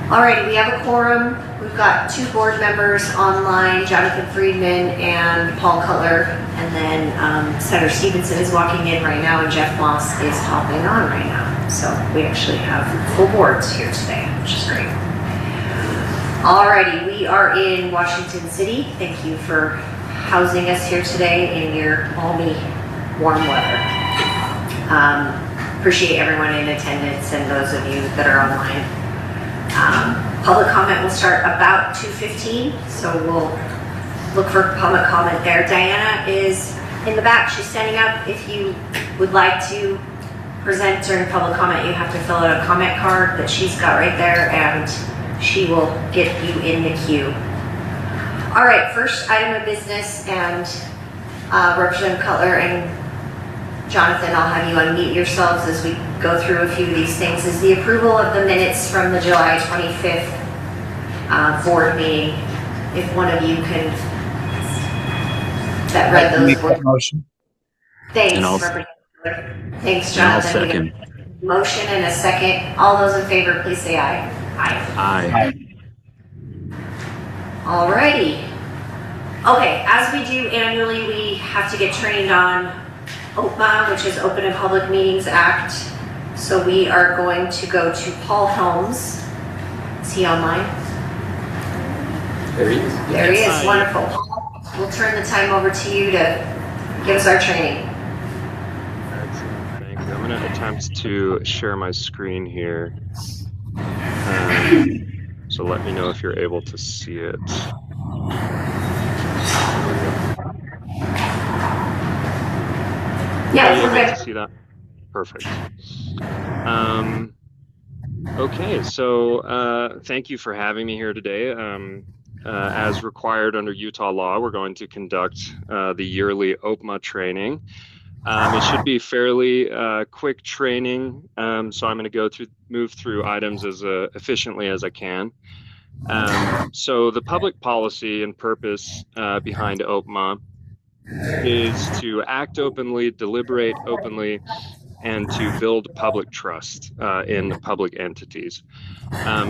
Alrighty, we have a quorum. We've got 2 board members online, Jonathan Friedman and Paul Cutler, and then Senator Stevenson is walking in right now, and Jeff Moss is hopping on right now. So we actually have full boards here today, which is great. Alrighty, we are in Washington City. Thank you for housing us here today in your balmy, warm weather. Appreciate everyone in attendance and those of you that are online. Public comment will start about 2:15, so we'll look for public comment there. Diana is in the back. She's standing up. If you would like to present during public comment, you have to fill out a comment card that she's got right there, and she will get you in the queue. All right, first item of business, and Representative Cutler and Jonathan, I'll have you unmute yourselves as we go through a few of these things, is the approval of the minutes from the July 25th board meeting. If one of you can, that read those words. Motion. Thanks, Representative Cutler. Thanks, Jonathan. I'll second. Motion and a second. All those in favor, please say aye. Aye. All righty. Okay, as we do annually, we have to get trained on OPMA, which is Open and Public Meetings Act. So we are going to go to Paul Holmes. Is he online? There he is. There he is. Wonderful. Paul, we'll turn the time over to you to give us our training. Excellent. Thank you. I'm going to attempt to share my screen here. So let me know if you're able to see it. Yeah, we're okay. To see that. Perfect. Okay, so thank you for having me here today. As required under Utah law, we're going to conduct the yearly OPMA training. It should be fairly quick training, so I'm going to move through items as efficiently as I can. So the public policy and purpose behind OPMA is to act openly, deliberate openly, and to build public trust in public entities.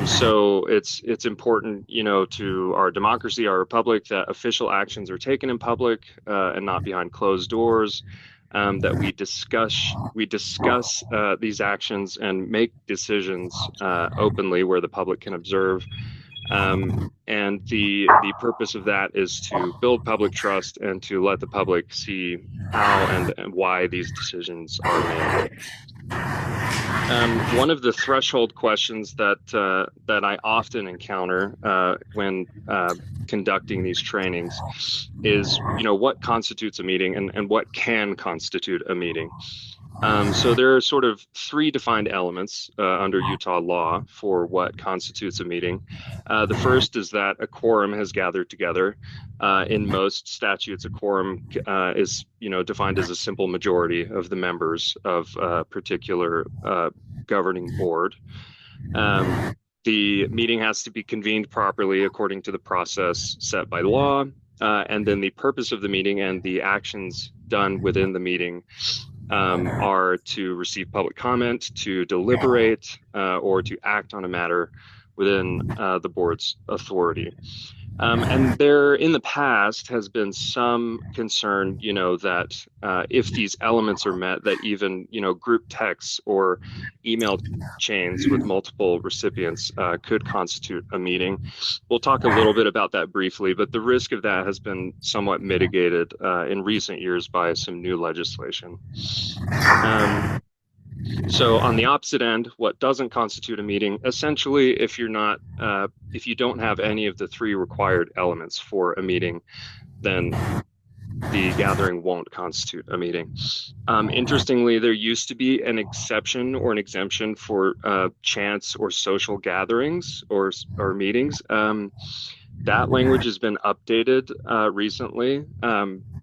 So it's important, to our democracy, our republic, that official actions are taken in public and not behind closed doors. That we discuss these actions and make decisions openly where the public can observe. And the purpose of that is to build public trust and to let the public see how and why these decisions are made. One of the threshold questions that I often encounter when conducting these trainings is, what constitutes a meeting and what can constitute a meeting. So there are sort of 3 defined elements under Utah law for what constitutes a meeting. The first is that a quorum has gathered together. In most statutes, a quorum is, defined as a simple majority of the members of a particular governing board. The meeting has to be convened properly according to the process set by law, and then the purpose of the meeting and the actions done within the meeting are to receive public comment, to deliberate, or to act on a matter within the board's authority. And there, in the past, has been some concern, that if these elements are met, that even, group texts or email chains with multiple recipients could constitute a meeting. We'll talk a little bit about that briefly, but the risk of that has been somewhat mitigated in recent years by some new legislation. So on the opposite end, what doesn't constitute a meeting, essentially, if you don't have any of the 3 required elements for a meeting, then the gathering won't constitute a meeting. Interestingly, there used to be an exception or an exemption for chance or social gatherings or meetings. That language has been updated recently,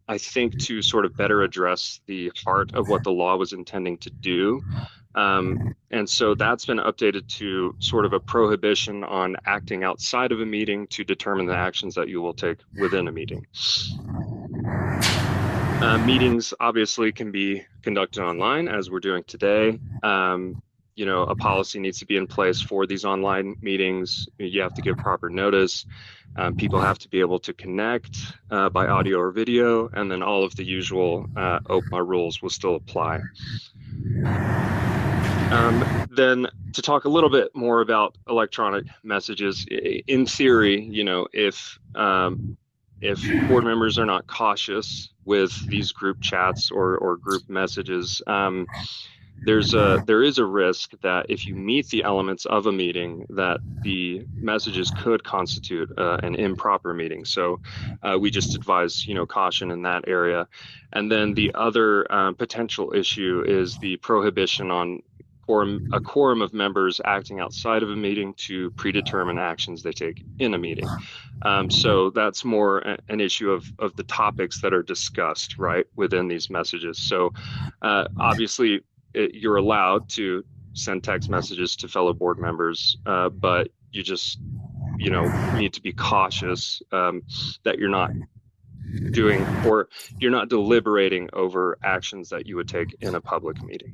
I think, to sort of better address the heart of what the law was intending to do. And so that's been updated to sort of a prohibition on acting outside of a meeting to determine the actions that you will take within a meeting. Meetings obviously can be conducted online, as we're doing today. a policy needs to be in place for these online meetings. You have to give proper notice. People have to be able to connect by audio or video, and then all of the usual OPMA rules will still apply. Then to talk a little bit more about electronic messages, in theory, if board members are not cautious with these group chats or group messages, there is a risk that if you meet the elements of a meeting, that the messages could constitute an improper meeting. So we just advise, caution in that area. And then the other potential issue is the prohibition on a quorum of members acting outside of a meeting to predetermine actions they take in a meeting. So that's more an issue of the topics that are discussed, right, within these messages. So obviously, you're allowed to send text messages to fellow board members, but you just, need to be cautious that you're not doing, or you're not deliberating over actions that you would take in a public meeting.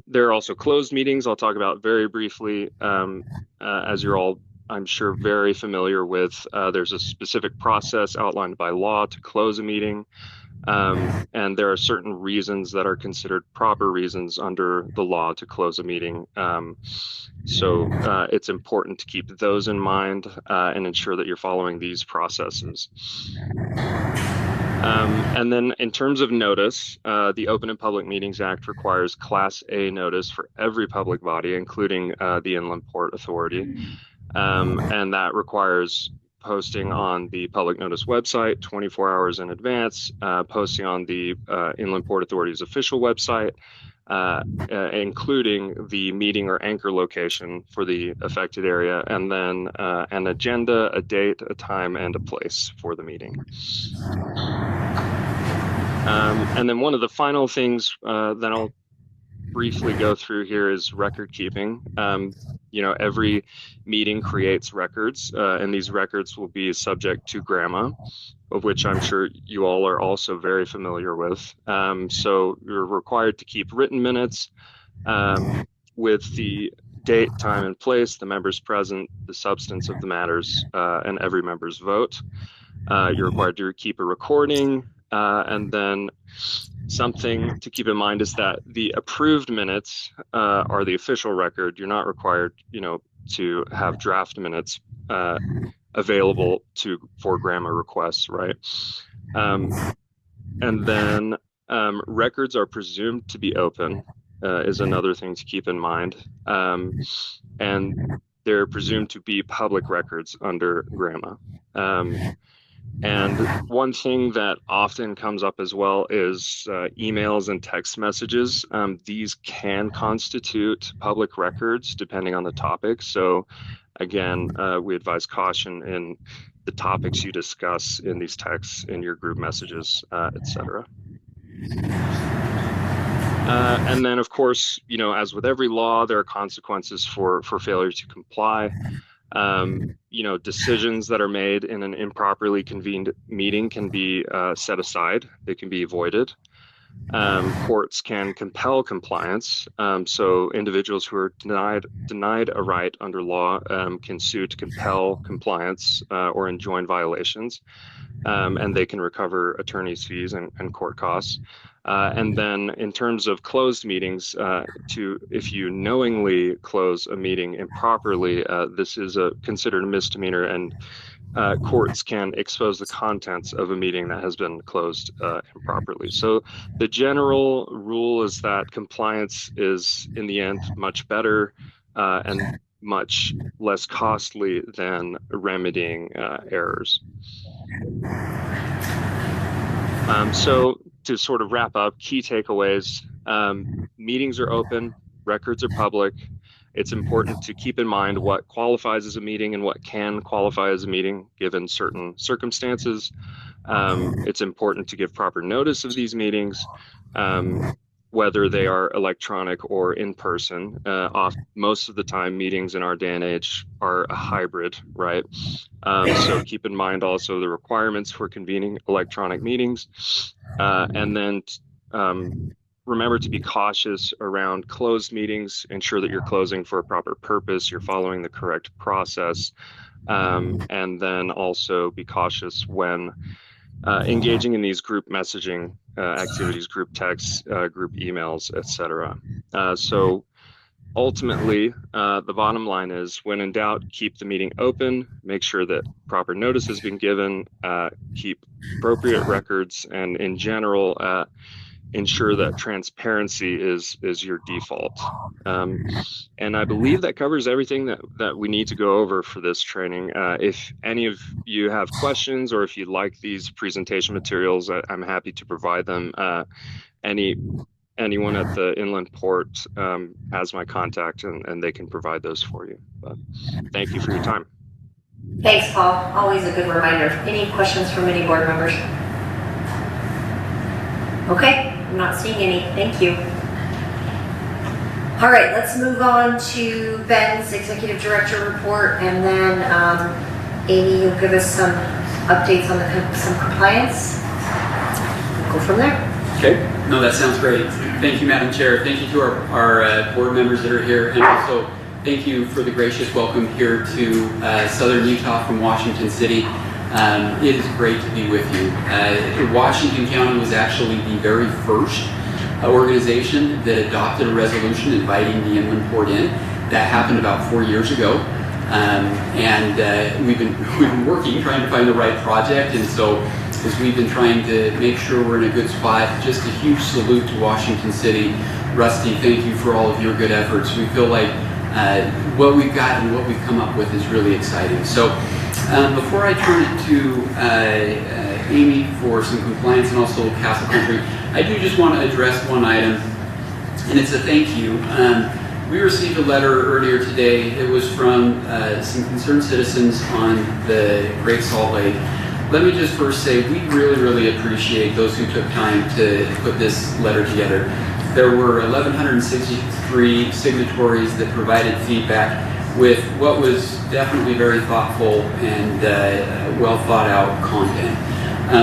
There are also closed meetings I'll talk about very briefly. As you're all, I'm sure, very familiar with, there's a specific process outlined by law to close a meeting. And there are certain reasons that are considered proper reasons under the law to close a meeting. So it's important to keep those in mind and ensure that you're following these processes. And then in terms of notice, the Open and Public Meetings Act requires Class A notice for every public body, including the Inland Port Authority. And that requires posting on the public notice website 24 hours in advance, posting on the Inland Port Authority's official website, including the meeting or anchor location for the affected area, and then an agenda, a date, a time, and a place for the meeting. And then one of the final things that I'll briefly go through here is record keeping. Every meeting creates records, and these records will be subject to GRAMA, of which I'm sure you all are also very familiar with. So you're required to keep written minutes with the date, time, and place, the members present, the substance of the matters, and every member's vote. You're required to keep a recording, and then something to keep in mind is that the approved minutes are the official record. You're not required, to have draft minutes available for GRAMA requests, right? And then records are presumed to be open is another thing to keep in mind. And they're presumed to be public records under GRAMA. And one thing that often comes up as well is emails and text messages. These can constitute public records depending on the topic. So again, we advise caution in the topics you discuss in these texts, in your group messages, etc. And then, of course, as with every law, there are consequences for failure to comply. Decisions that are made in an improperly convened meeting can be set aside. They can be avoided. Courts can compel compliance. So individuals who are denied a right under law can sue to compel compliance or enjoin violations. And they can recover attorney's fees and court costs. And then in terms of closed meetings, if you knowingly close a meeting improperly, this is considered a misdemeanor, and courts can expose the contents of a meeting that has been closed improperly. So the general rule is that compliance is, in the end, much better and much less costly than remedying errors. So to sort of wrap up, key takeaways: meetings are open, records are public. It's important to keep in mind what qualifies as a meeting and what can qualify as a meeting given certain circumstances. It's important to give proper notice of these meetings, whether they are electronic or in person. Most of the time, meetings in our day and age are a hybrid, right? So keep in mind also the requirements for convening electronic meetings. And then remember to be cautious around closed meetings. Ensure that you're closing for a proper purpose, you're following the correct process, and then also be cautious when engaging in these group messaging activities, group texts, group emails, etc. So ultimately, the bottom line is, when in doubt, keep the meeting open, make sure that proper notice has been given, keep appropriate records, and in general, ensure that transparency is your default. And I believe that covers everything that we need to go over for this training. If any of you have questions, or if you'd like these presentation materials, I'm happy to provide them. Anyone at the inland port has my contact, and they can provide those for you. But thank you for your time. Thanks, Paul. Always a good reminder. Any questions from any board members? Okay, I'm not seeing any. Thank you. All right, let's move on to Ben's Executive Director report, and then Amy, you'll give us some updates on some compliance. We'll go from there. Okay. No, that sounds great. Thank you, Madam Chair. Thank you to our board members that are here, and also thank you for the gracious welcome here to Southern Utah from Washington City. It is great to be with you. Washington County was actually the very first organization that adopted a resolution inviting the inland port in. That happened about 4 years ago. We've been working, trying to find the right project, and so as we've been trying to make sure we're in a good spot, just a huge salute to Washington City. Rusty, thank you for all of your good efforts. We feel like what we've got and what we've come up with is really exciting. So before I turn it to Amy for some compliance and also Castle Country, I do just want to address one item, and it's a thank you. We received a letter earlier today. It was from some concerned citizens on the Great Salt Lake. Let me just first say we really, really appreciate those who took time to put this letter together. There were 1,163 signatories that provided feedback with what was definitely very thoughtful and well thought out content.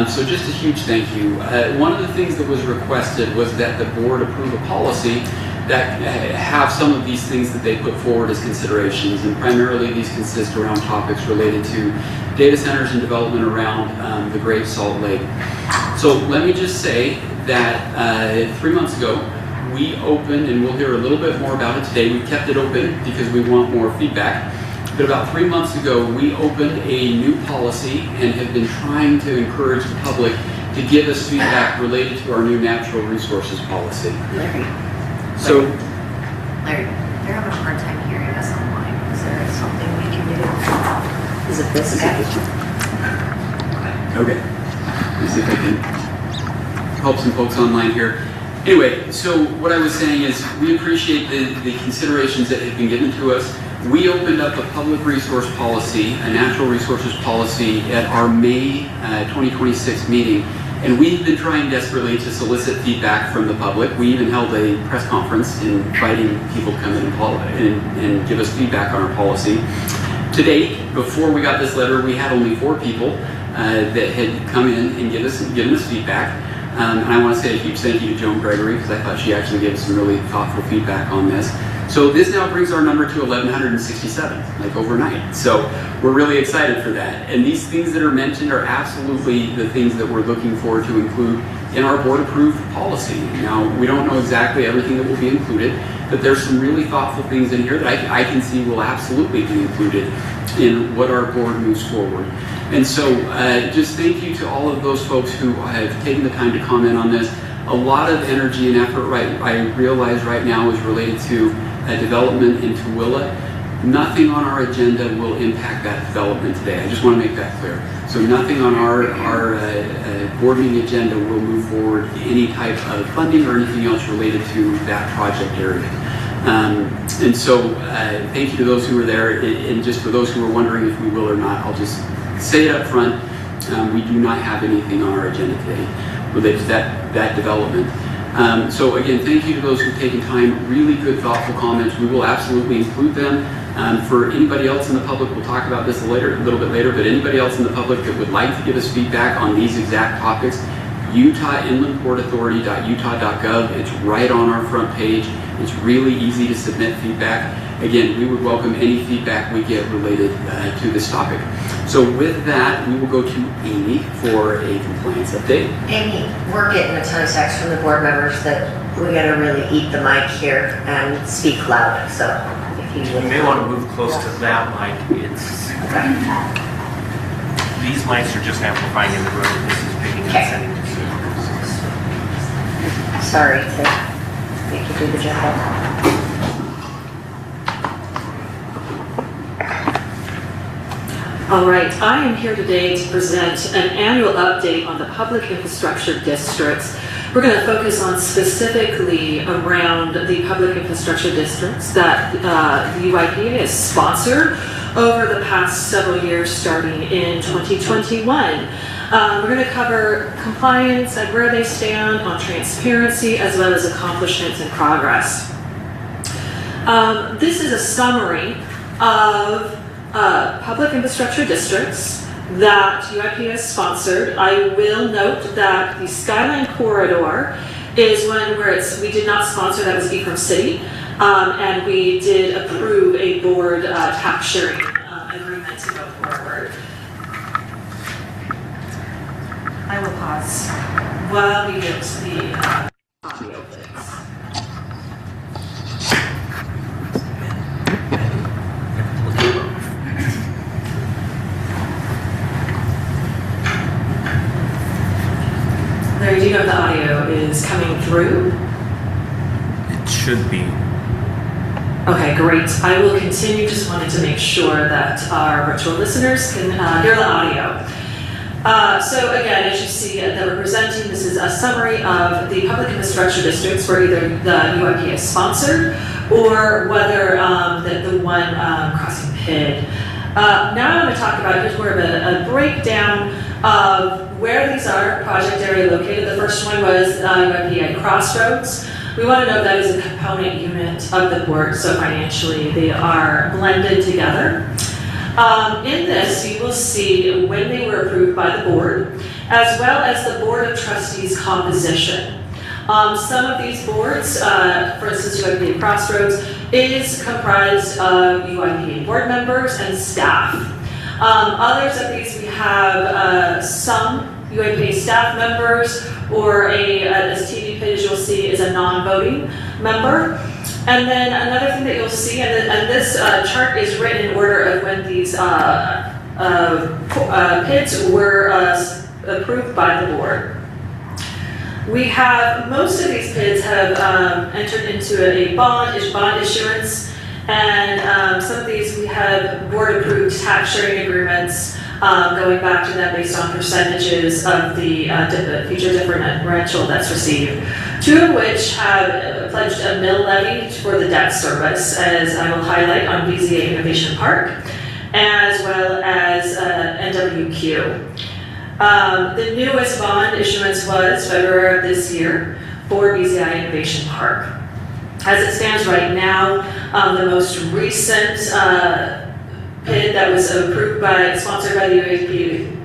So just a huge thank you. One of the things that was requested was that the board approve a policy that have some of these things that they put forward as considerations, and primarily these consist around topics related to data centers and development around the Great Salt Lake. So let me just say that 3 months ago, we opened, and we'll hear a little bit more about it today. We kept it open because we want more feedback. But about 3 months ago, we opened a new policy and have been trying to encourage the public to give us feedback related to our new natural resources policy. Larry, they're having a hard time hearing us online. Is there something we can do? Is it this guy? Okay. Let's see if I can help some folks online here. Anyway, so what I was saying is we appreciate the considerations that have been given to us. We opened up a public resource policy, a natural resources policy, at our May 2026 meeting. And we've been trying desperately to solicit feedback from the public. We even held a press conference inviting people to come in and give us feedback on our policy. To date, before we got this letter, we had only 4 people that had come in and given us feedback. And I want to say a huge thank you to Joan Gregory, because I thought she actually gave us some really thoughtful feedback on this. So this now brings our number to 1,167, like overnight. So we're really excited for that. And these things that are mentioned are absolutely the things that we're looking forward to include in our board-approved policy. Now, we don't know exactly everything that will be included, but there's some really thoughtful things in here that I can see will absolutely be included in what our board moves forward. And so just thank you to all of those folks who have taken the time to comment on this. A lot of energy and effort, I realize right now, is related to development in Tooele. Nothing on our agenda will impact that development today. I just want to make that clear. So nothing on our board meeting agenda will move forward any type of funding or anything else related to that project area. And so thank you to those who were there. And just for those who are wondering if we will or not, I'll just say it up front. We do not have anything on our agenda today related to that development. So again, thank you to those who've taken time. Really good, thoughtful comments. We will absolutely include them. For anybody else in the public, we'll talk about this a little bit later, but anybody else in the public that would like to give us feedback on these exact topics, UtahInlandPortAuthority.utah.gov. It's right on our front page. It's really easy to submit feedback. Again, we would welcome any feedback we get related to this topic. So with that, we will go to Amy for a compliance update. Amy, we're getting a ton of texts from the board members that we gotta really eat the mic here and speak loud, so if you would. You may want to move close to that mic. These mics are just amplifying in the room. This is picking and sending the signal. Sorry to make you do the job. All right, I am here today to present an annual update on the public infrastructure districts. We're going to focus on specifically around the public infrastructure districts that the UIPA has sponsored over the past several years starting in 2021. We're going to cover compliance and where they stand on transparency as well as accomplishments and progress. This is a summary of public infrastructure districts that UIPA has sponsored. I will note that the Skyline Corridor is one where we did not sponsor, that was Ephraim City, and we did approve a board tax sharing agreement to go forward. I will pause while we get the audio fix. There, do you know if the audio is coming through? It should be. Okay, great. I will continue. Just wanted to make sure that our virtual listeners can hear the audio. So again, as you see that we're presenting, this is a summary of the public infrastructure districts where either the UIPA is sponsored or whether the one crossing PID. Now I'm going to talk about, here's more of a breakdown of where these are, project area located. The first one was UIPA Crossroads. We want to know that is a component unit of the board, so financially they are blended together. In this, you will see when they were approved by the board, as well as the Board of Trustees composition. Some of these boards, for instance, UIPA Crossroads, is comprised of UIPA board members and staff. Others of these, we have some UIPA staff members, or as TV page you'll see, is a non-voting member. And then another thing that you'll see, and this chart is written in order of when these PIDs were approved by the board. We have, most of these PIDs have entered into a bond issuance, and some of these we have board-approved tax sharing agreements going back to that based on percentages of the future differential that's received. Two of which have pledged a mill levy for the debt service, as I will highlight on BZA Innovation Park, as well as NWQ. The newest bond issuance was February of this year for BZI Innovation Park. As it stands right now, the most recent PID that was sponsored by the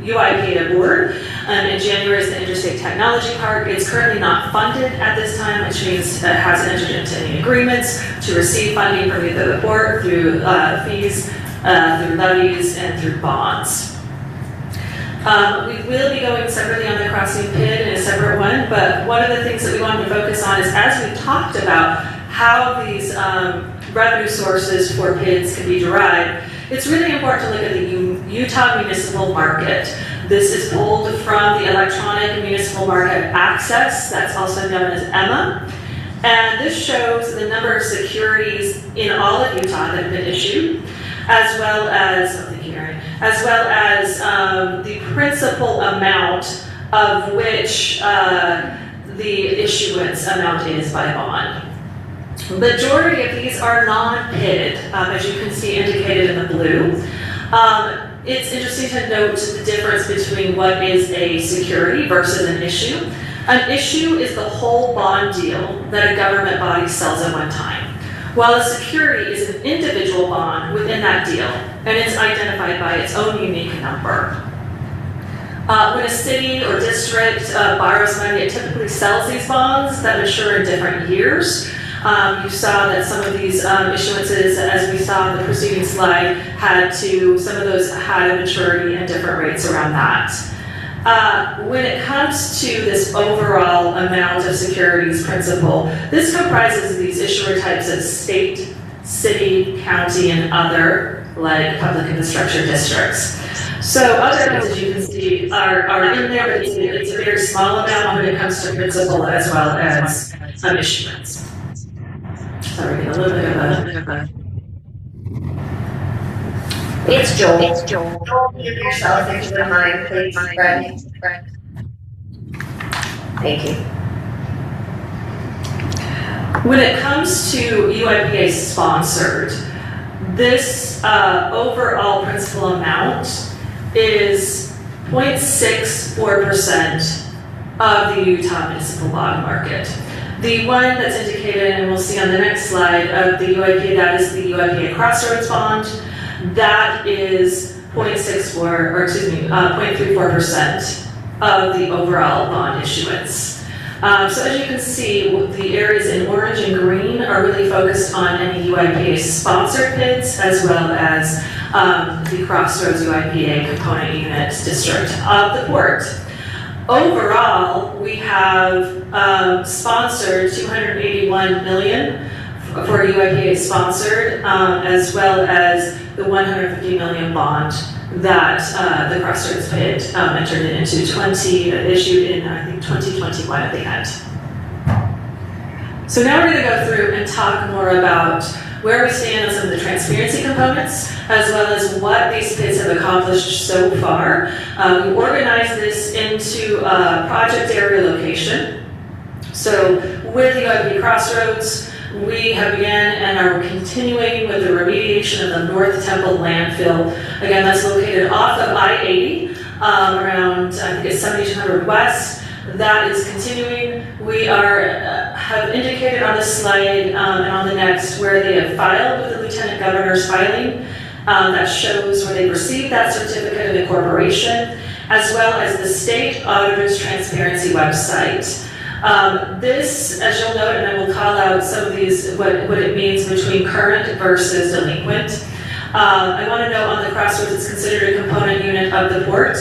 UIPA board in January is the Interstate Technology Park. It's currently not funded at this time, which means it hasn't entered into any agreements to receive funding from either the board through fees, through levies, and through bonds. We will be going separately on the crossing PID in a separate one, but one of the things that we wanted to focus on is, as we talked about how these revenue sources for PIDs can be derived, it's really important to look at the Utah municipal market. This is pulled from the Electronic Municipal Market Access, that's also known as EMA. And this shows the number of securities in all of Utah that have been issued, as well as, the principal amount of which the issuance amount is by bond. Majority of these are non-PID, as you can see indicated in the blue. It's interesting to note the difference between what is a security versus an issue. An issue is the whole bond deal that a government body sells at one time, while a security is an individual bond within that deal, and it's identified by its own unique number. When a city or district borrows money, it typically sells these bonds that mature in different years. You saw that some of these issuances, as we saw in the preceding slide, some of those had a maturity and different rates around that. When it comes to this overall amount of securities principal, this comprises these issuer types of state, city, county, and other, like public infrastructure districts. So other ones, as you can see, are in there, but it's a very small amount when it comes to principal as well as issuance. Sorry, a little bit of a... It's Joel. Joel, mute yourself if you don't mind, please, Brett. Thank you. When it comes to UIPA sponsored, this overall principal amount is 0.64% of the Utah municipal bond market. The one that's indicated, and we'll see on the next slide, of the UIPA, that is the UIPA Crossroads bond. That is 0.34% of the overall bond issuance. So as you can see, the areas in orange and green are really focused on any UIPA sponsored bids, as well as the Crossroads UIPA component unit district of the port. Overall, we have sponsored $281 million for UIPA sponsored, as well as the $150 million bond that the Crossroads bid entered into issued in, I think, 2021 at the end. So now we're going to go through and talk more about where we stand on some of the transparency components, as well as what these bids have accomplished so far. We organized this into a project area location. So with the UIP Crossroads, we have began and are continuing with the remediation of the North Temple landfill. Again, that's located off of I-80, around, I think it's 7200 West. That is continuing. We have indicated on this slide and on the next where they have filed with the Lieutenant Governor's filing. That shows where they received that certificate of incorporation, as well as the State Auditor's Transparency website. This, as you'll note, and I will call out some of these, what it means between current versus delinquent. I want to note on the Crossroads, it's considered a component unit of the port.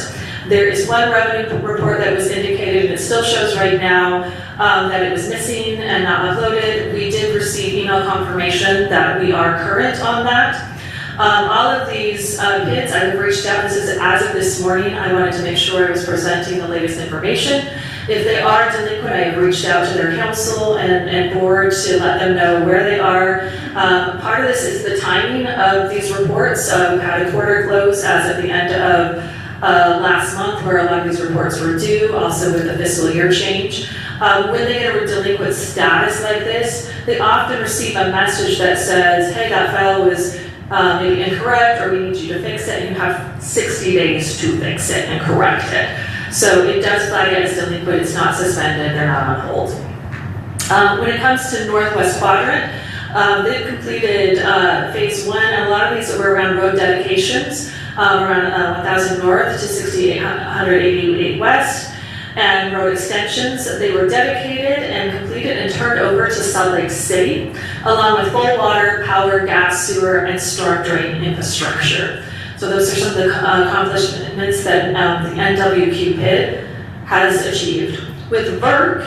There is one revenue report that was indicated, and it still shows right now that it was missing and not uploaded. We did receive email confirmation that we are current on that. All of these bids, I have reached out, this is as of this morning, I wanted to make sure I was presenting the latest information. If they are delinquent, I have reached out to their council and board to let them know where they are. Part of this is the timing of these reports. We had a quarter close as of the end of last month, where a lot of these reports were due, also with the fiscal year change. When they get a delinquent status like this, they often receive a message that says, hey, that file was maybe incorrect, or we need you to fix it, and you have 60 days to fix it and correct it. So it does flag it as delinquent, it's not suspended, they're not on hold. When it comes to Northwest Quadrant, they've completed phase 1, and a lot of these were around road dedications, around 1,000 North to 6,888 West, and road extensions. They were dedicated and completed and turned over to Salt Lake City, along with full water, power, gas, sewer, and storm drain infrastructure. So those are some of the accomplishments that the NWQ PID has achieved. With VERC,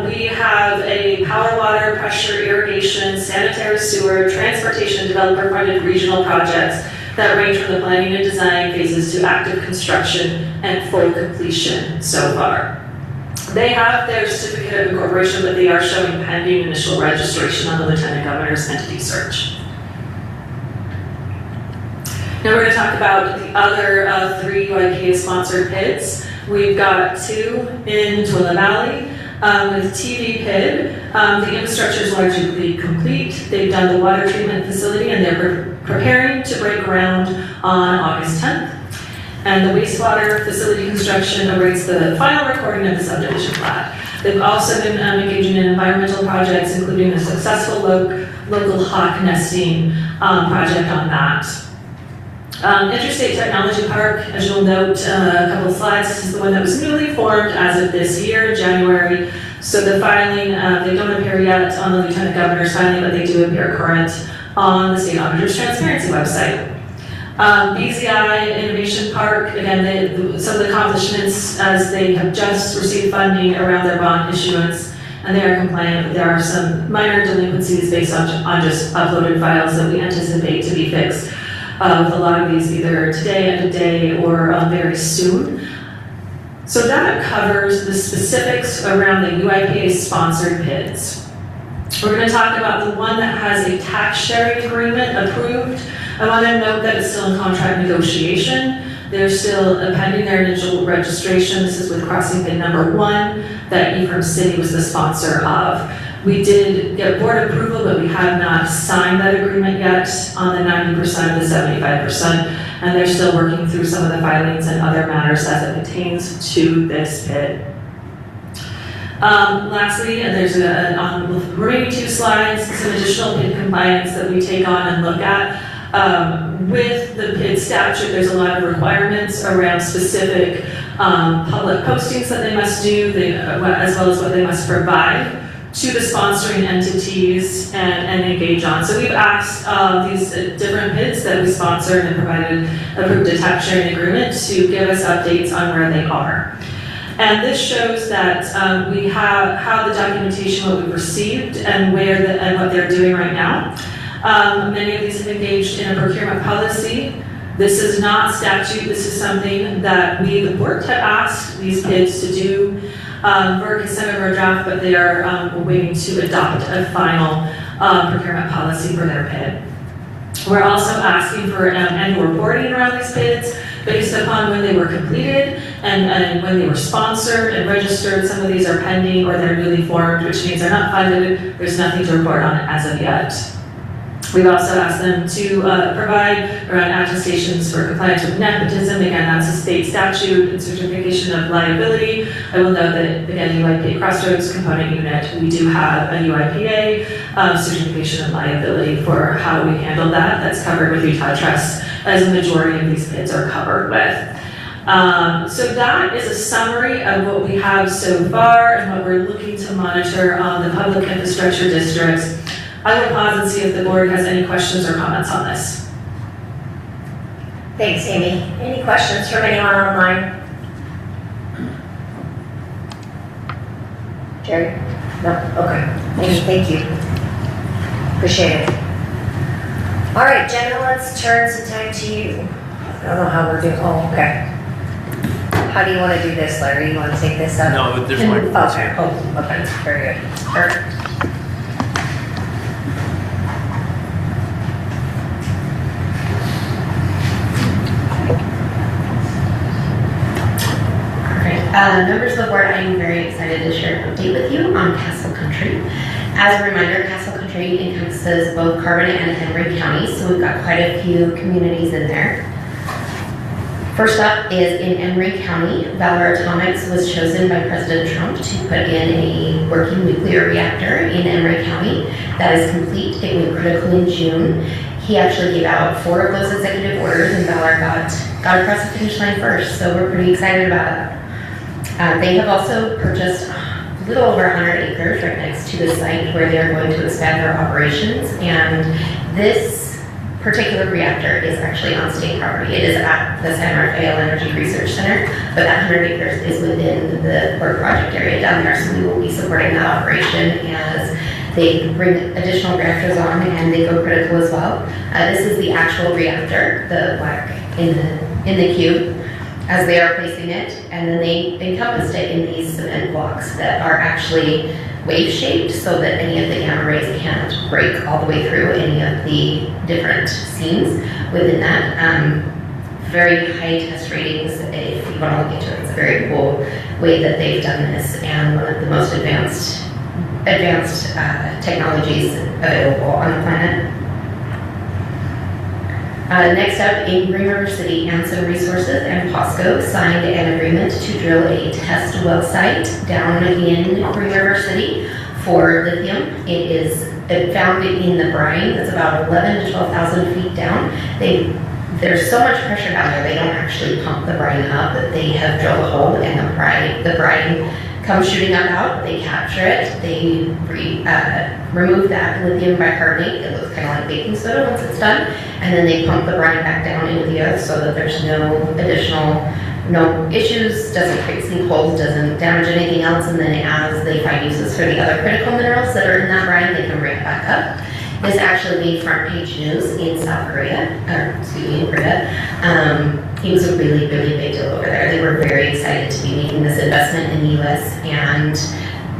we have a power, water, pressure, irrigation, sanitary sewer, transportation, developer-funded regional projects that range from the planning and design phases to active construction and full completion so far. They have their certificate of incorporation, but they are showing pending initial registration on the Lieutenant Governor's entity search. Now we're going to talk about the other 3 UIPA-sponsored PIDs. We've got 2 in Twila Valley. With TV PID, the infrastructure is largely complete. They've done the water treatment facility, and they're preparing to break ground on August 10th. And the wastewater facility construction awaits the final recording of the subdivision plat. They've also been engaging in environmental projects, including a successful local hawk nesting project on that. Interstate Technology Park, as you'll note, a couple of slides, this is the one that was newly formed as of this year, January. So the filing, they don't appear yet on the Lieutenant Governor's filing, but they do appear current on the State Auditor's Transparency website. BZI Innovation Park, again, some of the accomplishments as they have just received funding around their bond issuance, and they are compliant, but there are some minor delinquencies based on just uploaded files that we anticipate to be fixed with a lot of these either today, end of day, or very soon. So that covers the specifics around the UIPA sponsored PIDs. We're going to talk about the one that has a tax sharing agreement approved. I want to note that it's still in contract negotiation. They're still pending their initial registration. This is with crossing PID number 1 that Ephraim City was the sponsor of. We did get board approval, but we have not signed that agreement yet on the 90% of the 75%, and they're still working through some of the filings and other matters as it pertains to this PID. Lastly, and there's on the remaining 2 slides, some additional PID compliance that we take on and look at. With the PID statute, there's a lot of requirements around specific public postings that they must do, as well as what they must provide to the sponsoring entities and engage on. So we've asked these different PIDs that we sponsored and provided approved a tax sharing agreement to give us updates on where they are. And this shows that we have how the documentation, what we've received, and and what they're doing right now. Many of these have engaged in a procurement policy. This is not statute. This is something that we, the board, have asked these PIDs to do. We're consent of our draft, but they are waiting to adopt a final procurement policy for their PID. We're also asking for annual reporting around these PIDs based upon when they were completed and when they were sponsored and registered. Some of these are pending or they're newly formed, which means they're not funded. There's nothing to report on it as of yet. We've also asked them to provide around attestations for compliance with nepotism. Again, that's a state statute and certification of liability. I will note that, again, UIPA Crossroads component unit, we do have a UIPA certification of liability for how we handle that. That's covered with Utah Trust, as a majority of these PIDs are covered with. So that is a summary of what we have so far and what we're looking to monitor on the public infrastructure districts. I will pause and see if the board has any questions or comments on this. Thanks, Amy. Any questions from anyone online? Jerry? No? Okay. Amy, thank you. Appreciate it. All right, Jenna, let's turn some time to you. I don't know how we're doing. Oh, okay. How do you want to do this, Larry? You want to take this up? No, there's microphones Okay. here. Oh, okay. Very good. Perfect. Members of the board, I am very excited to share an update with you on Castle Country. As a reminder, Castle Country encompasses both Carbon and Henry counties, so we've got quite a few communities in there. First up is in Emory County. Valor Atomics was chosen by President Trump to put in a working nuclear reactor in Emory County. That is complete. It went critical in June. He actually gave out 4 of those executive orders, and Valor got across the finish line first, so we're pretty excited about that. They have also purchased a little over 100 acres right next to the site where they're going to expand their operations, and this particular reactor is actually on state property. It is at the San Rafael Energy Research Center, but that 100 acres is within the work project area down there, so we will be supporting that operation as they bring additional reactors on and they go critical as well. This is the actual reactor, the black in the cube, as they are placing it, and then they encompassed it in these cement blocks that are actually wave-shaped so that any of the gamma rays can't break all the way through any of the different seams within that. Very high test ratings. If you want to look into it, it's a very cool way that they've done this, and one of the most advanced technologies available on the planet. Next up, in Green River City, Anson Resources and POSCO signed an agreement to drill a test well site down in Green River City for lithium. It is found in the brine. It's about 11 to 12,000 feet down. They there's so much pressure down there, they don't actually pump the brine up. They have drilled a hole and the brine comes shooting up out. They capture it. They remove that lithium bicarbonate. It looks kind of like baking soda once it's done. And then they pump the brine back down into the earth so that there's no issues, doesn't create sinkholes, doesn't damage anything else. And then as they find uses for the other critical minerals that are in that brine, they can bring it back up. This actually made front page news in South Korea, in Korea. It was a really, really big deal over there. They were very excited to be making this investment in the U.S. and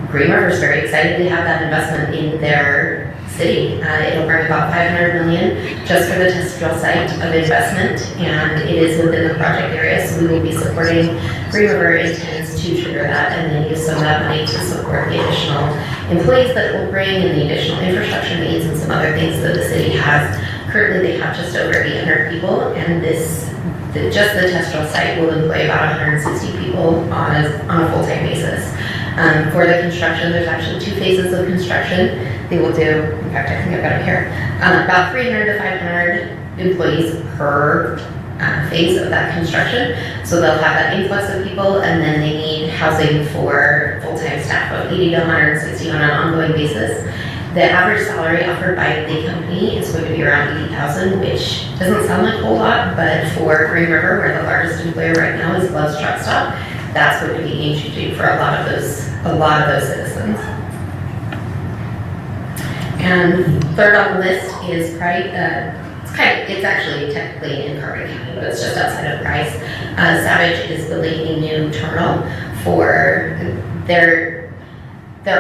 Green River is very excited to have that investment in their city. It'll bring about $500 million just for the test drill site of investment, and it is within the project area, so we will be supporting. Green River intends to trigger that and then use some of that money to support the additional employees that it will bring and the additional infrastructure needs and some other things that the city has. Currently, they have just over 800 people, and just the test drill site will employ about 160 people on a full-time basis. For the construction, there's actually 2 phases of construction. They will do, in fact, I think I've got it here, about 300 to 500 employees per phase of that construction. So they'll have that influx of people, and then they need housing for full-time staff of 80 to 160 on an ongoing basis. The average salary offered by the company is going to be around $80,000, which doesn't sound like a whole lot, but for Green River, where the largest employer right now is Love's Truck Stop, that's going to be game-changing for a lot of those citizens. And third on the list is Price. It's actually technically in Carbon County, but it's just outside of Price. Savage is building a new terminal for their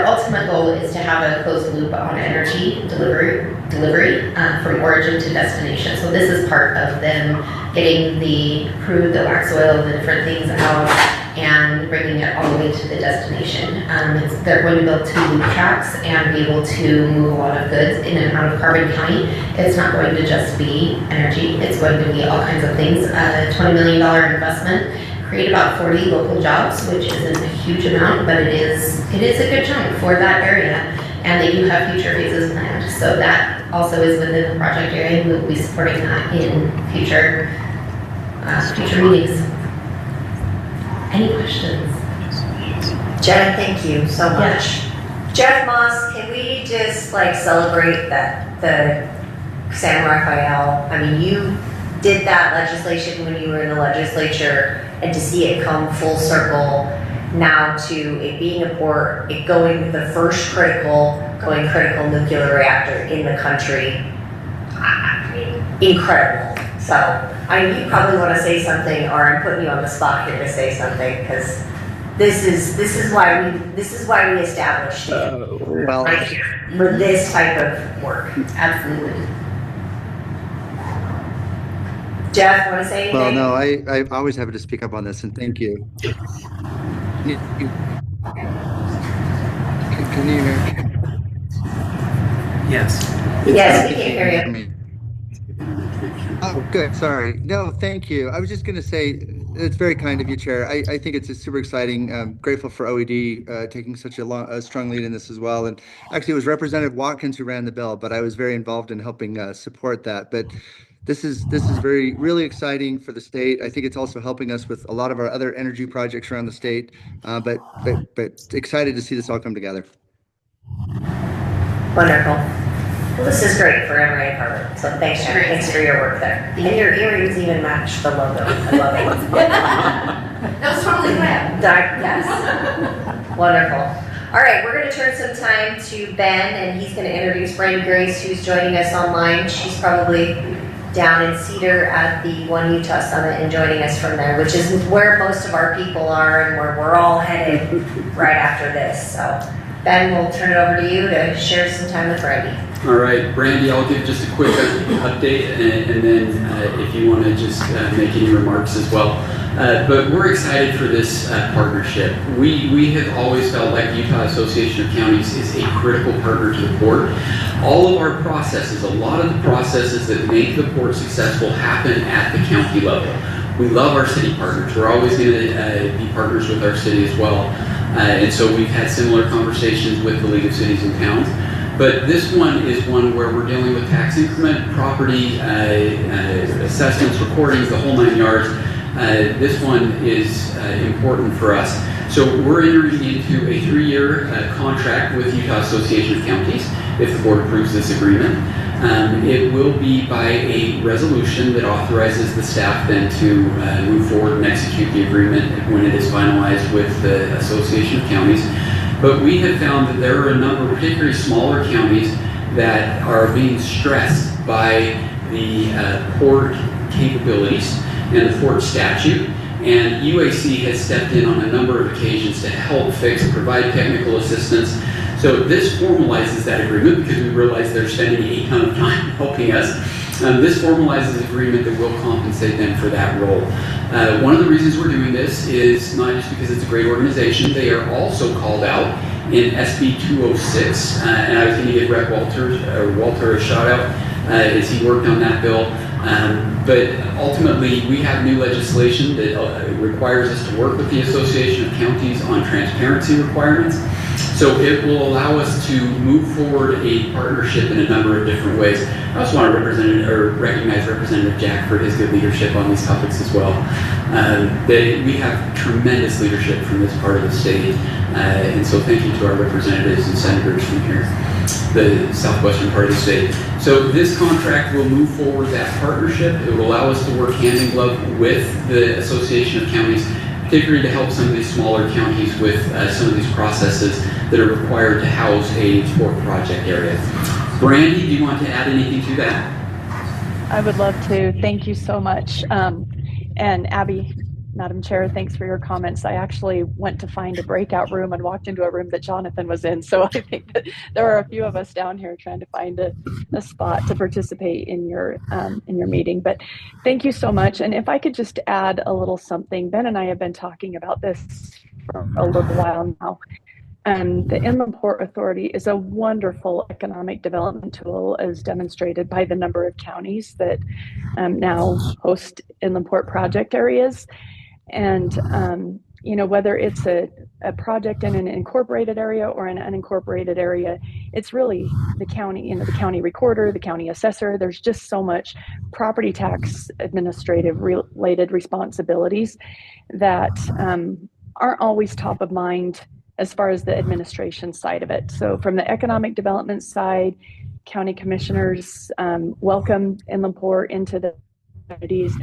ultimate goal is to have a closed loop on energy delivery from origin to destination. So this is part of them getting the crude, the wax oil, the different things out and bringing it all the way to the destination. They're going to build 2 loop tracks and be able to move a lot of goods in and out of Carbon County. It's not going to just be energy. It's going to be all kinds of things. A $20 million investment. Create about 40 local jobs, which isn't a huge amount, but it is a good chunk for that area. And they do have future phases planned. So that also is within the project area. We will be supporting that in future meetings. Any questions? Jenna, thank you so much. Jeff Moss, can we just celebrate that the San Rafael, I mean, you did that legislation when you were in the legislature, and to see it come full circle now to it being a port, it going with the first critical nuclear reactor in the country, incredible. So you probably want to say something, or I'm putting you on the spot here to say something, because this is why we established it right here for this type of work. Absolutely. Jeff, want to say anything? Well, no, I'm always happy to speak up on this, and thank you. Can you hear me? Yes. Yes, we can hear you. Oh, good. Sorry. No, thank you. I was just going to say, it's very kind of you, Chair. I think it's super exciting. Grateful for OED taking such a strong lead in this as well. And actually, it was Representative Watkins who ran the bill, but I was very involved in helping support that. But this is really exciting for the state. I think it's also helping us with a lot of our other energy projects around the state. But excited to see this all come together. Wonderful. Well, this is great for Emory and Harvard. So thanks, Jen. Thanks for your work there. And your earrings even match the logo. I love it. That was totally planned. Yes. Wonderful. All right, we're going to turn some time to Ben, and he's going to introduce Brandy Grace, who's joining us online. She's probably down in Cedar at the One Utah Summit and joining us from there, which is where most of our people are and where we're all headed right after this. So Ben, we'll turn it over to you to share some time with Brandy. All right, Brandy, I'll give just a quick update, and then if you want to just make any remarks as well. But we're excited for this partnership. We have always felt like the Utah Association of Counties is a critical partner to the port. All of our processes, a lot of the processes that make the port successful happen at the county level. We love our city partners. We're always going to be partners with our city as well. And so we've had similar conversations with the League of Cities and Towns. But this one is one where we're dealing with tax increment, property, assessments, recordings, the whole 9 yards. This one is important for us. So we're entering into a 3-year contract with Utah Association of Counties if the board approves this agreement. It will be by a resolution that authorizes the staff then to move forward and execute the agreement when it is finalized with the Association of Counties. But we have found that there are a number, particularly smaller counties, that are being stressed by the port capabilities and the port statute. And UAC has stepped in on a number of occasions to help fix and provide technical assistance. So this formalizes that agreement because we realize they're spending a ton of time helping us. This formalizes an agreement that will compensate them for that role. One of the reasons we're doing this is not just because it's a great organization, they are also called out in SB 206, and I was going to give Rep. Walter a shout out as he worked on that bill. But ultimately, we have new legislation that requires us to work with the Association of Counties on transparency requirements. So it will allow us to move forward a partnership in a number of different ways. I also want to recognize Representative Jack for his good leadership on these topics as well. We have tremendous leadership from this part of the state, and so thank you to our representatives and senators from here, the southwestern part of the state. So this contract will move forward that partnership. It will allow us to work hand in glove with the Association of Counties, particularly to help some of these smaller counties with some of these processes that are required to house a sport project area. Brandy, do you want to add anything to that? I would love to. Thank you so much. And Abby, Madam Chair, thanks for your comments. I actually went to find a breakout room and walked into a room that Jonathan was in. So I think that there are a few of us down here trying to find a spot to participate in your meeting. But thank you so much. And if I could just add a little something, Ben and I have been talking about this for a little while now. The Inland Port Authority is a wonderful economic development tool, as demonstrated by the number of counties that now host inland port project areas. And you know, whether it's a project in an incorporated area or an unincorporated area, it's really the county, the county recorder, the county assessor. There's just so much property tax administrative related responsibilities that aren't always top of mind as far as the administration side of it. So from the economic development side, county commissioners welcome inland port into the communities,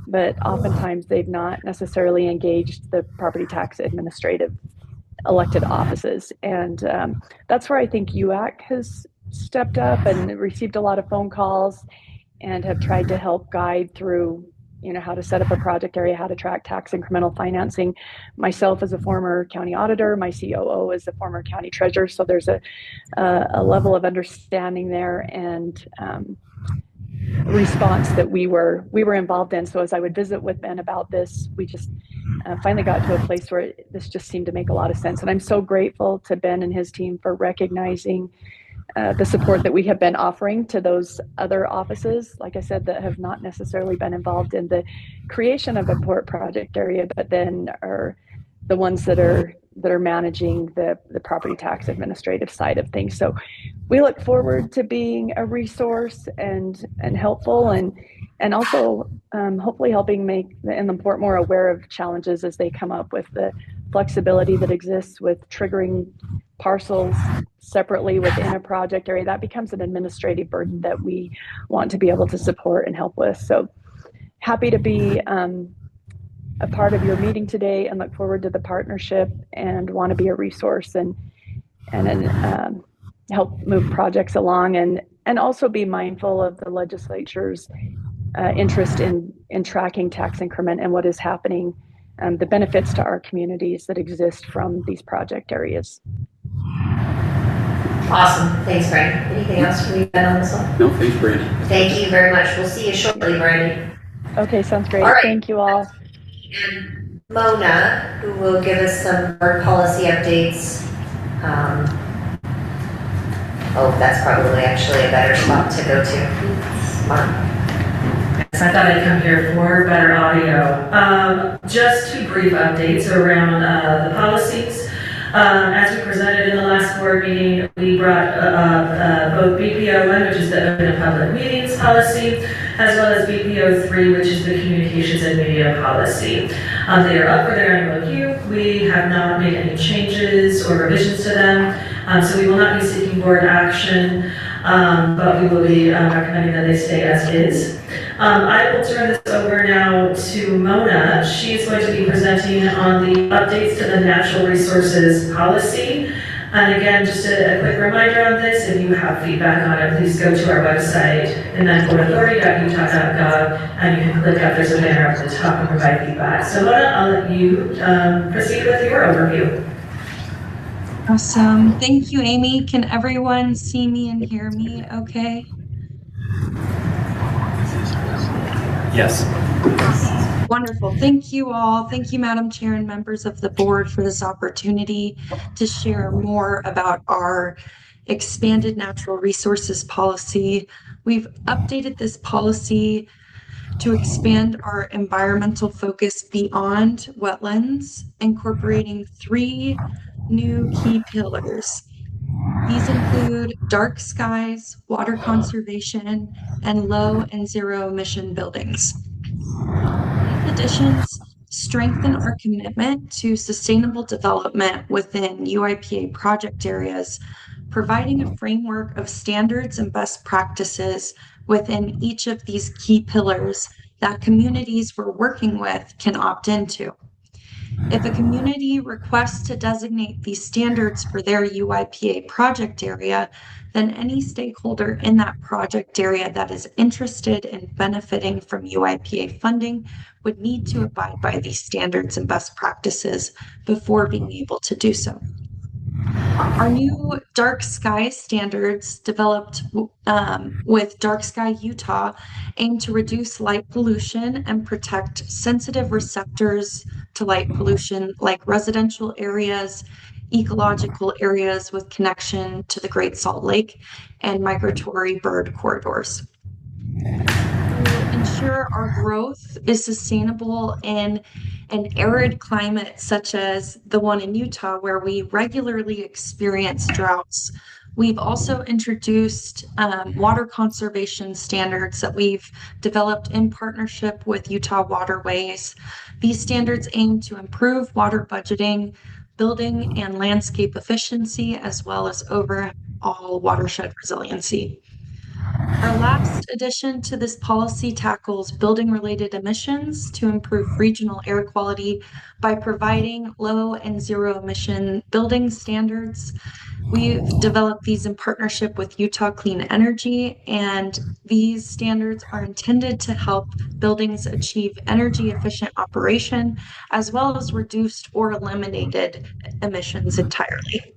but oftentimes they've not necessarily engaged the property tax administrative elected offices. And that's where I think UAC has stepped up and received a lot of phone calls and have tried to help guide through, you know, how to set up a project area, how to track tax incremental financing. Myself as a former county auditor, my COO is a former county treasurer. So there's a level of understanding there and response that we were involved in. So as I would visit with Ben about this, we just finally got to a place where this just seemed to make a lot of sense. And I'm so grateful to Ben and his team for recognizing the support that we have been offering to those other offices, like I said, that have not necessarily been involved in the creation of a port project area, but then are the ones that are managing the property tax administrative side of things. So we look forward to being a resource and helpful and also hopefully helping make the inland port more aware of challenges as they come up with the flexibility that exists with triggering parcels separately within a project area. That becomes an administrative burden that we want to be able to support and help with. So happy to be a part of your meeting today and look forward to the partnership and want to be a resource and help move projects along and also be mindful of the legislature's interest in tracking tax increment and what is happening, the benefits to our communities that exist from these project areas. Awesome. Thanks, Brandy. Anything else from you, Ben, on this one? No, thanks, Brandy. Thank you very much. We'll see you shortly, Brandy. Okay, sounds great. All right. Thank you all. And Mona, who will give us some board policy updates. That's probably actually a better spot to go to. Mark. I thought I'd come here for better audio. Just two brief updates around the policies. As we presented in the last board meeting, we brought both BPO1, which is the Open and Public Meetings Policy, as well as BPO3, which is the Communications and Media Policy. They are up for their annual review. We have not made any changes or revisions to them, so we will not be seeking board action, but we will be recommending that they stay as is. I will turn this over now to Mona. She is going to be presenting on the updates to the Natural Resources Policy. And again, just a quick reminder on this, if you have feedback on it, please go to our website, inlandportauthority.utah.gov, and you can click up, there's a banner up at the top and provide feedback. So Mona, I'll let you proceed with your overview. Awesome. Thank you, Amy. Can everyone see me and hear me okay? Yes. Wonderful. Thank you all. Thank you, Madam Chair and members of the board, for this opportunity to share more about our expanded natural resources policy. We've updated this policy to expand our environmental focus beyond wetlands, incorporating 3 new key pillars. These include dark skies, water conservation, and low and zero emission buildings. These additions strengthen our commitment to sustainable development within UIPA project areas, providing a framework of standards and best practices within each of these key pillars that communities we're working with can opt into. If a community requests to designate these standards for their UIPA project area, then any stakeholder in that project area that is interested in benefiting from UIPA funding would need to abide by these standards and best practices before being able to do so. Our new dark sky standards, developed with Dark Sky Utah, aim to reduce light pollution and protect sensitive receptors to light pollution, like residential areas, ecological areas with connection to the Great Salt Lake, and migratory bird corridors. To ensure our growth is sustainable in an arid climate such as the one in Utah, where we regularly experience droughts, we've also introduced water conservation standards that we've developed in partnership with Utah Waterways. These standards aim to improve water budgeting, building and landscape efficiency, as well as overall watershed resiliency. Our last addition to this policy tackles building-related emissions to improve regional air quality by providing low and zero emission building standards. We've developed these in partnership with Utah Clean Energy, and these standards are intended to help buildings achieve energy efficient operation, as well as reduced or eliminated emissions entirely.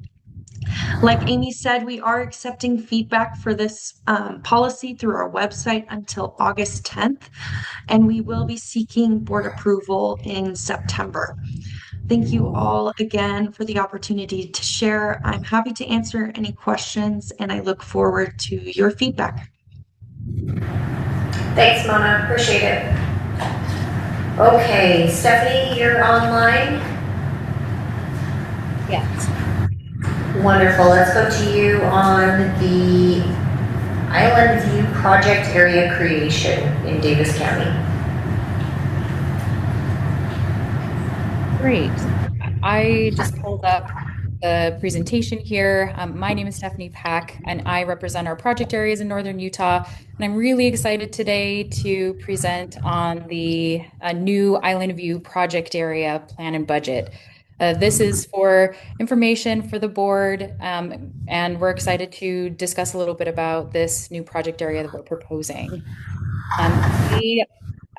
Like Amy said, we are accepting feedback for this policy through our website until August 10th, and we will be seeking board approval in September. Thank you all again for the opportunity to share. I'm happy to answer any questions, and I look forward to your feedback. Thanks, Mona. Appreciate it. Okay, Stephanie, you're online? Yes. Wonderful. Let's go to you on the Island View project area creation in Davis County. Great. I just pulled up the presentation here. My name is Stephanie Pack, and I represent our project areas in Northern Utah. And I'm really excited today to present on the new Island View project area plan and budget. This is for information for the board, and we're excited to discuss a little bit about this new project area that we're proposing. We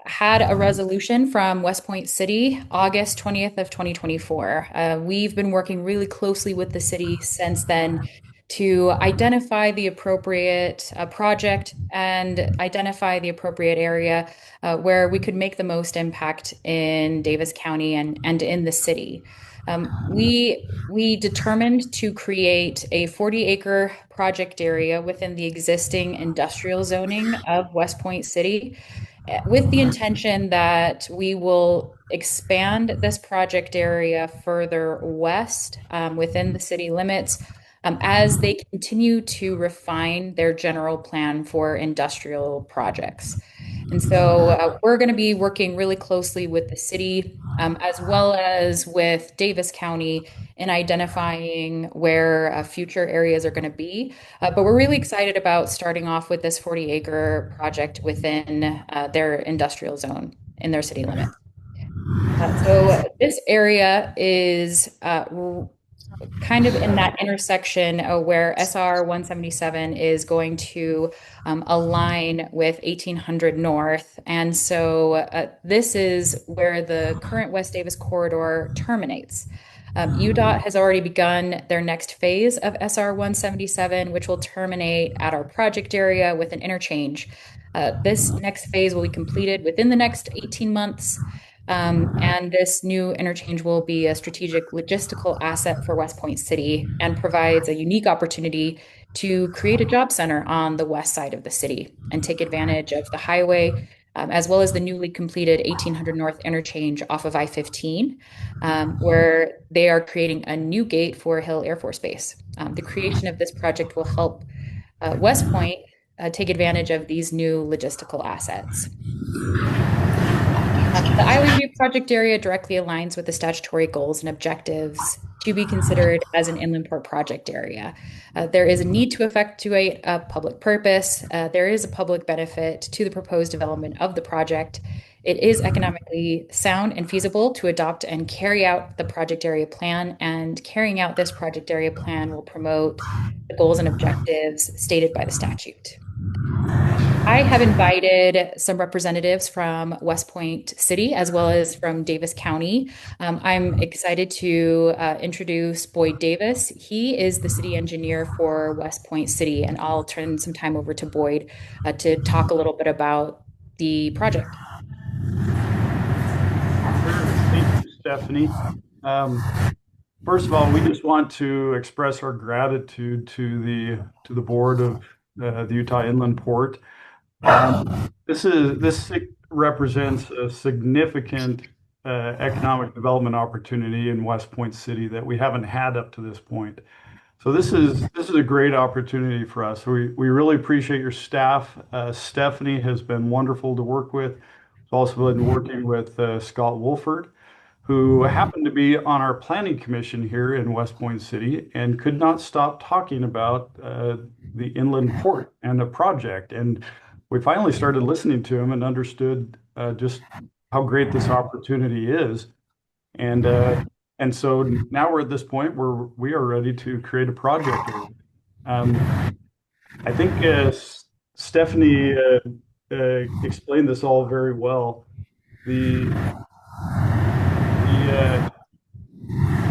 had a resolution from West Point City, August 20th of 2024. We've been working really closely with the city since then to identify the appropriate project and identify the appropriate area where we could make the most impact in Davis County and in the city. We determined to create a 40-acre project area within the existing industrial zoning of West Point City. with the intention that we will expand this project area further west within the city limits as they continue to refine their general plan for industrial projects. And so we're going to be working really closely with the city as well as with Davis County in identifying where future areas are going to be. But we're really excited about starting off with this 40-acre project within their industrial zone in their city limits. So this area is kind of in that intersection where SR 177 is going to align with 1800 North. And so this is where the current West Davis corridor terminates. UDOT has already begun their next phase of SR 177, which will terminate at our project area with an interchange. This next phase will be completed within the next 18 months. And this new interchange will be a strategic logistical asset for West Point City and provides a unique opportunity to create a job center on the west side of the city and take advantage of the highway, as well as the newly completed 1800 North interchange off of I-15, where they are creating a new gate for Hill Air Force Base. The creation of this project will help West Point take advantage of these new logistical assets. The Island View project area directly aligns with the statutory goals and objectives to be considered as an inland port project area. There is a need to effectuate a public purpose. There is a public benefit to the proposed development of the project. It is economically sound and feasible to adopt and carry out the project area plan, and carrying out this project area plan will promote the goals and objectives stated by the statute. I have invited some representatives from West Point City as well as from Davis County. I'm excited to introduce Boyd Davis. He is the city engineer for West Point City, and I'll turn some time over to Boyd to talk a little bit about the project. Thank you, Stephanie. First of all, we just want to express our gratitude to the board of the Utah Inland Port. This represents a significant economic development opportunity in West Point City that we haven't had up to this point. So this is a great opportunity for us. We really appreciate your staff. Stephanie has been wonderful to work with. We've also been working with Scott Wolford, who happened to be on our planning commission here in West Point City and could not stop talking about the inland port and the project. And we finally started listening to him and understood just how great this opportunity is. And so now we're at this point where we are ready to create a project. I think Stephanie explained this all very well. The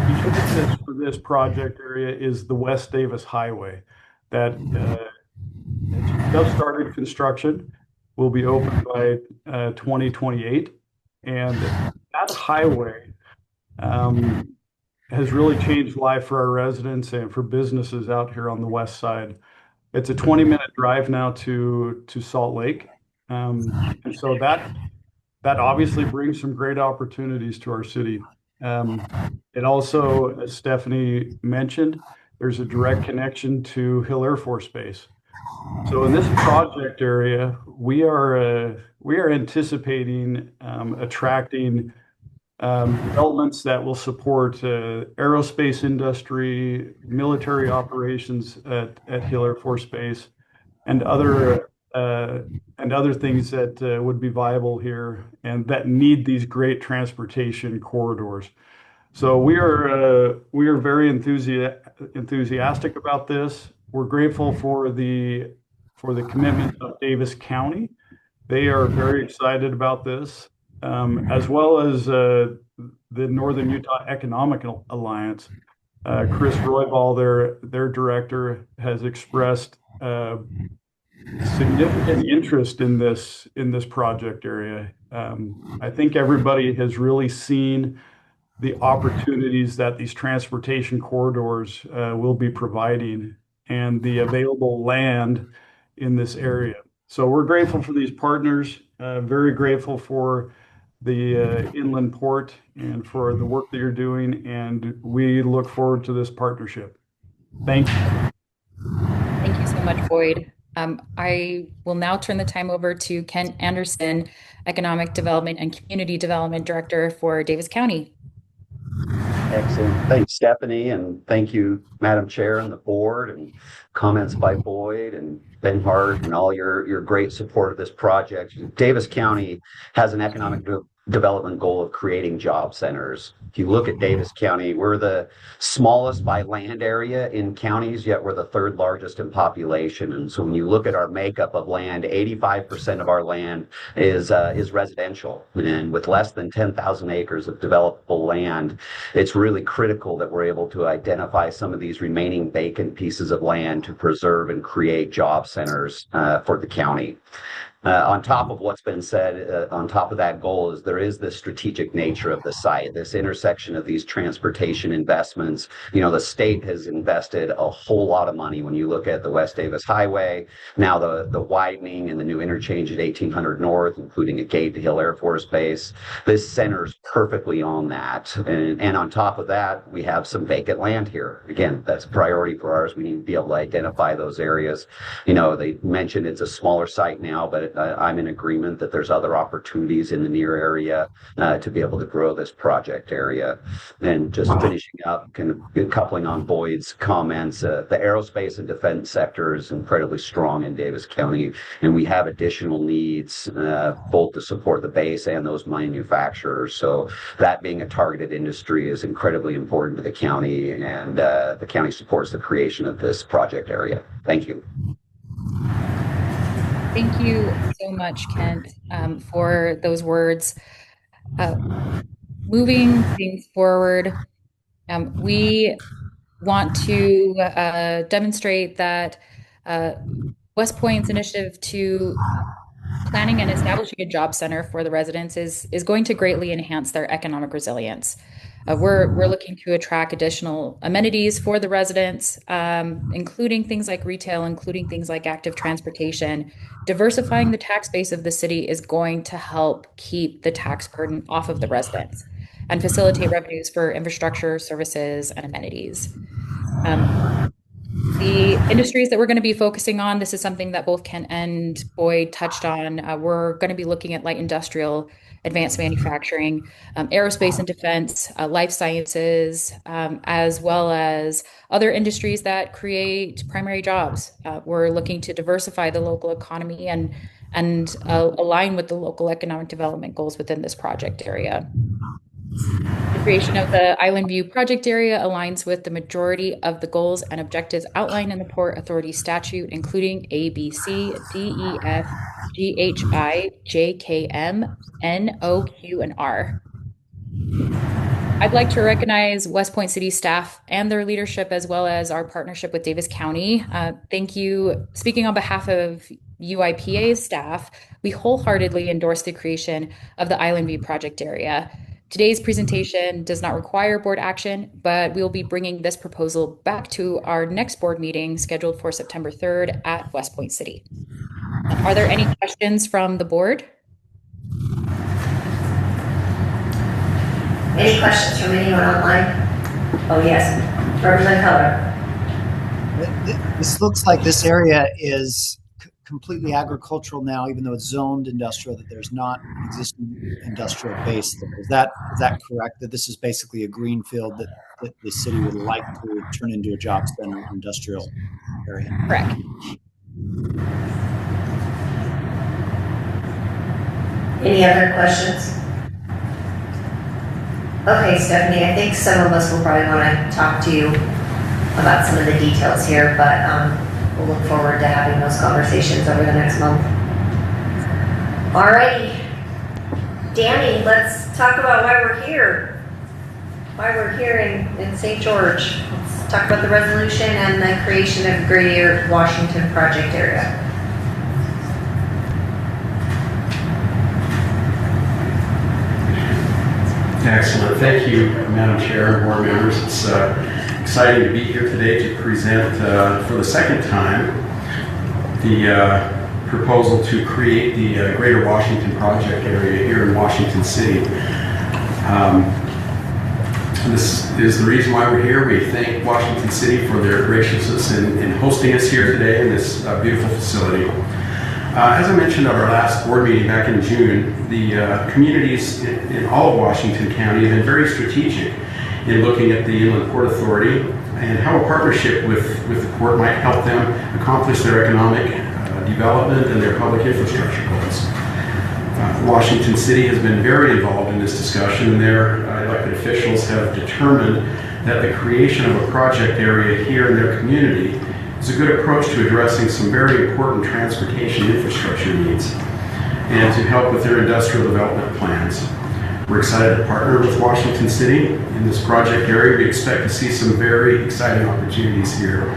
impetus for this project area is the West Davis Highway that just started construction, will be open by 2028. And that highway has really changed life for our residents and for businesses out here on the west side. It's a 20-minute drive now to Salt Lake. And so that obviously brings some great opportunities to our city. It also, as Stephanie mentioned, there's a direct connection to Hill Air Force Base. So in this project area, we are anticipating attracting developments that will support aerospace industry, military operations at Hill Air Force Base, and other things that would be viable here and that need these great transportation corridors. So we are very enthusiastic about this. We're grateful for the commitment of Davis County. They are very excited about this, as well as the Northern Utah Economic Alliance. Chris Roybal, their director, has expressed significant interest in this project area. I think everybody has really seen the opportunities that these transportation corridors will be providing and the available land in this area. So we're grateful for these partners, very grateful for the inland port and for the work that you're doing, and we look forward to this partnership. Thank you. Thank you so much, Boyd. I will now turn the time over to Kent Anderson, Economic Development and Community Development Director for Davis County. Excellent. Thanks, Stephanie, and thank you, Madam Chair and the board, and comments by Boyd and Ben Hart and all your great support of this project. Davis County has an economic development goal of creating job centers. If you look at Davis County, we're the smallest by land area in counties, yet we're the third largest in population. And so when you look at our makeup of land, 85% of our land is residential. And with less than 10,000 acres of developable land, it's really critical that we're able to identify some of these remaining vacant pieces of land to preserve and create job centers for the county. On top of what's been said, on top of that goal is there is this strategic nature of the site, this intersection of these transportation investments. You know, the state has invested a whole lot of money when you look at the West Davis Highway, now the widening and the new interchange at 1800 North, including a Gate to Hill Air Force Base. This center's perfectly on that. And on top of that, we have some vacant land here. Again, that's a priority for ours. We need to be able to identify those areas. You know, they mentioned it's a smaller site now, but I'm in agreement that there's other opportunities in the near area to be able to grow this project area. And just finishing up, kind of coupling on Boyd's comments, the aerospace and defense sector is incredibly strong in Davis County, and we have additional needs both to support the base and those manufacturers. So that being a targeted industry is incredibly important to the county, and the county supports the creation of this project area. Thank you. Thank you so much, Kent, for those words. Moving things forward, we want to demonstrate that West Point's initiative to planning and establishing a job center for the residents is going to greatly enhance their economic resilience. We're looking to attract additional amenities for the residents, including things like retail, including things like active transportation. Diversifying the tax base of the city is going to help keep the tax burden off of the residents and facilitate revenues for infrastructure, services, and amenities. The industries that we're going to be focusing on, this is something that both Ken and Boyd touched on. We're going to be looking at light industrial, advanced manufacturing, aerospace and defense, life sciences, as well as other industries that create primary jobs. We're looking to diversify the local economy and align with the local economic development goals within this project area. The creation of the Island View project area aligns with the majority of the goals and objectives outlined in the Port Authority statute, including A, B, C, D, E, F, G, H, I, J, K, M, N, O, Q, and R. I'd like to recognize West Point City staff and their leadership, as well as our partnership with Davis County. Thank you. Speaking on behalf of UIPA's staff, we wholeheartedly endorse the creation of the Island View project area. Today's presentation does not require board action, but we will be bringing this proposal back to our next board meeting scheduled for September 3rd at West Point City. Are there any questions from the board? Any questions from anyone online? Oh, yes. Representative Keller. This looks like this area is completely agricultural now, even though it's zoned industrial, that there's not an existing industrial base there. Is that correct? That this is basically a green field that the city would like to turn into a job center industrial area? Correct. Any other questions? Okay, Stephanie, I think some of us will probably want to talk to you about some of the details here, but we'll look forward to having those conversations over the next month. Alrighty, Danny, let's talk about why we're here. Why we're here in St. George. Let's talk about the resolution and the creation of Greater Washington project area. Excellent. Thank you, Madam Chair and board members. It's exciting to be here today to present for the second time the proposal to create the Greater Washington Project area here in Washington City. This is the reason why we're here. We thank Washington City for their graciousness in hosting us here today in this beautiful facility. As I mentioned at our last board meeting back in June, the communities in all of Washington County have been very strategic in looking at the Inland Port Authority and how a partnership with the port might help them accomplish their economic development and their public infrastructure goals. Washington City has been very involved in this discussion, and their elected officials have determined that the creation of a project area here in their community is a good approach to addressing some very important transportation infrastructure needs and to help with their industrial development plans. We're excited to partner with Washington City in this project area. We expect to see some very exciting opportunities here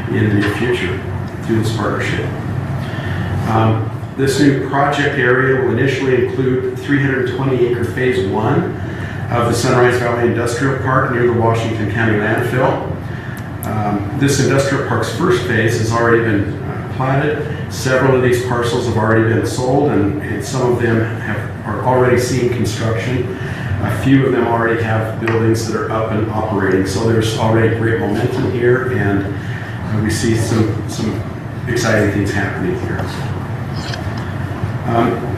in the near future through this partnership. This new project area will initially include 320-acre Phase 1 of the Sunrise Valley Industrial Park near the Washington County landfill. This industrial park's first phase has already been platted. Several of these parcels have already been sold, and some of them are already seeing construction. A few of them already have buildings that are up and operating, so there's already great momentum here, and we see some exciting things happening here.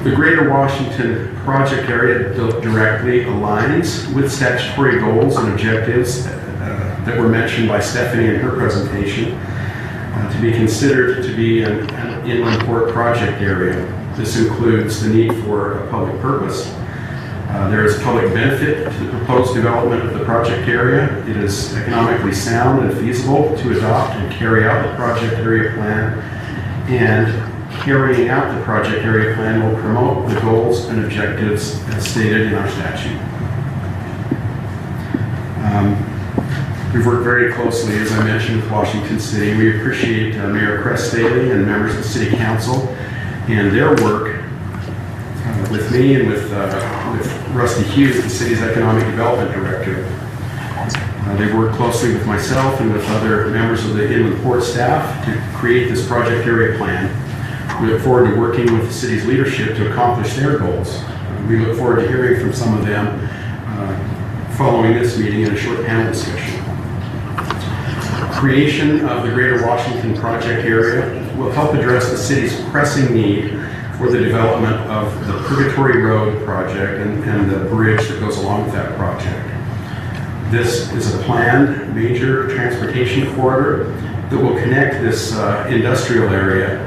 The Greater Washington Project area directly aligns with statutory goals and objectives that were mentioned by Stephanie in her presentation to be considered to be an inland port project area. This includes the need for a public purpose. There is public benefit to the proposed development of the project area. It is economically sound and feasible to adopt and carry out the project area plan, and carrying out the project area plan will promote the goals and objectives as stated in our statute. We've worked very closely, as I mentioned, with Washington City. We appreciate Mayor Crest Staley and members of the City Council and their work with me and with Rusty Hughes, the city's Economic Development Director. They've worked closely with myself and with other members of the Inland Port staff to create this project area plan. We look forward to working with the city's leadership to accomplish their goals. We look forward to hearing from some of them following this meeting in a short panel discussion. Creation of the Greater Washington Project area will help address the city's pressing need for the development of the Purgatory Road project and the bridge that goes along with that project. This is a planned major transportation corridor that will connect this industrial area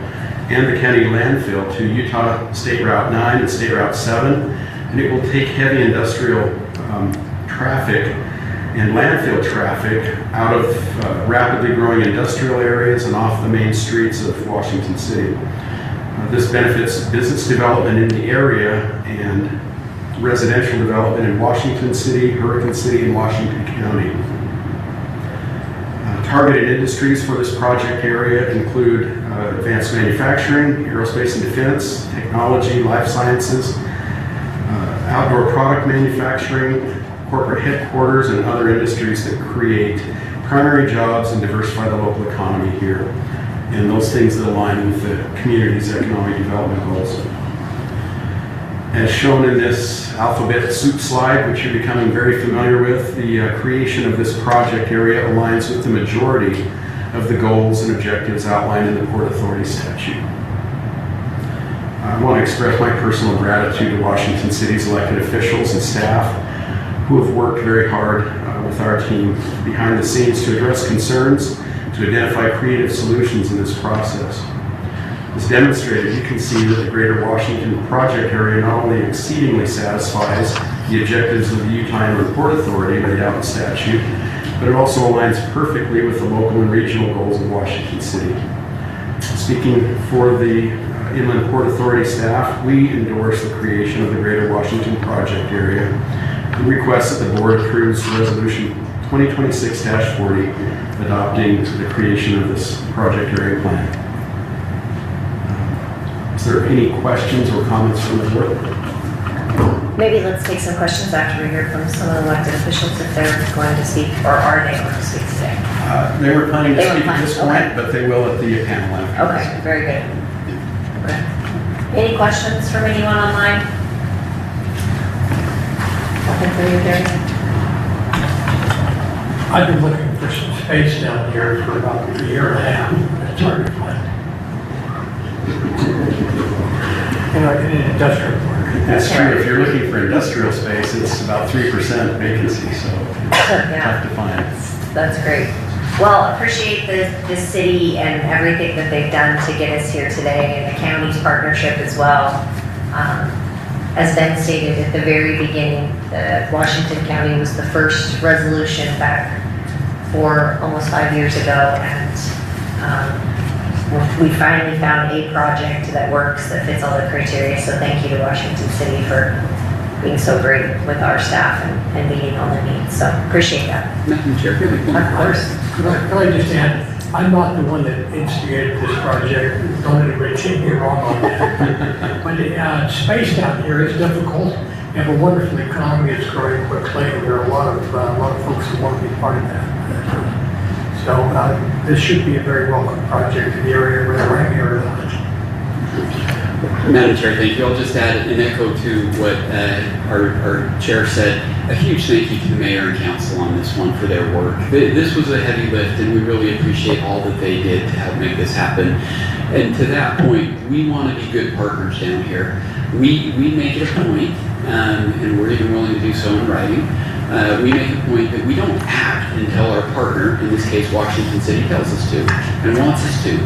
and the county landfill to Utah State Route 9 and State Route 7, and it will take heavy industrial traffic and landfill traffic out of rapidly growing industrial areas and off the main streets of Washington City. This benefits business development in the area and residential development in Washington City, Hurricane City, and Washington County. Targeted industries for this project area include advanced manufacturing, aerospace and defense, technology, life sciences, outdoor product manufacturing, corporate headquarters, and other industries that create primary jobs and diversify the local economy here, and those things that align with the community's economic development goals. As shown in this alphabet soup slide, which you're becoming very familiar with, the creation of this project area aligns with the majority of the goals and objectives outlined in the Port Authority statute. I want to express my personal gratitude to Washington City's elected officials and staff who have worked very hard with our team behind the scenes to address concerns, to identify creative solutions in this process. As demonstrated, you can see that the Greater Washington Project area not only exceedingly satisfies the objectives of the Utah Inland Port Authority laid out in statute, but it also aligns perfectly with the local and regional goals of Washington City. Speaking for the Inland Port Authority staff, we endorse the creation of the Greater Washington Project area and request that the board approves Resolution 2026-40 adopting the creation of this project area plan. Is there any questions or comments from the board? Maybe let's take some questions after we hear from some of the elected officials if they're going to speak, or are they going to speak today? They were planning to speak at this point, but they will at the panel after. Okay, very good. Any questions from anyone online? Nothing for you, Gary? I've been looking for some space down here for about a year and a half. It's hard to find. In industrial park. That's true. If you're looking for industrial space, it's about 3% vacancy, so it's tough to find. That's great. Well, appreciate the city and everything that they've done to get us here today, and the county's partnership as well. As Ben stated at the very beginning, Washington County was the first resolution back for almost 5 years ago, and we finally found a project that works, that fits all the criteria. So thank you to Washington City for being so great with our staff and meeting all the needs. So appreciate that. Madam Chair, of course. Could I just add, I'm not the one that instigated this project. Don't anybody take me wrong on that. But space down here is difficult. We have a wonderful economy. It's growing quickly, and there are a lot of folks who want to be part of that. So this should be a very welcome project in the area where I'm here. Madam Chair, thank you. I'll just add an echo to what our chair said. A huge thank you to the mayor and council on this one for their work. This was a heavy lift, and we really appreciate all that they did to help make this happen. And to that point, we want to be good partners down here. We make it a point, and we're even willing to do so in writing. We make a point that we don't act until our partner, in this case Washington City, tells us to and wants us to.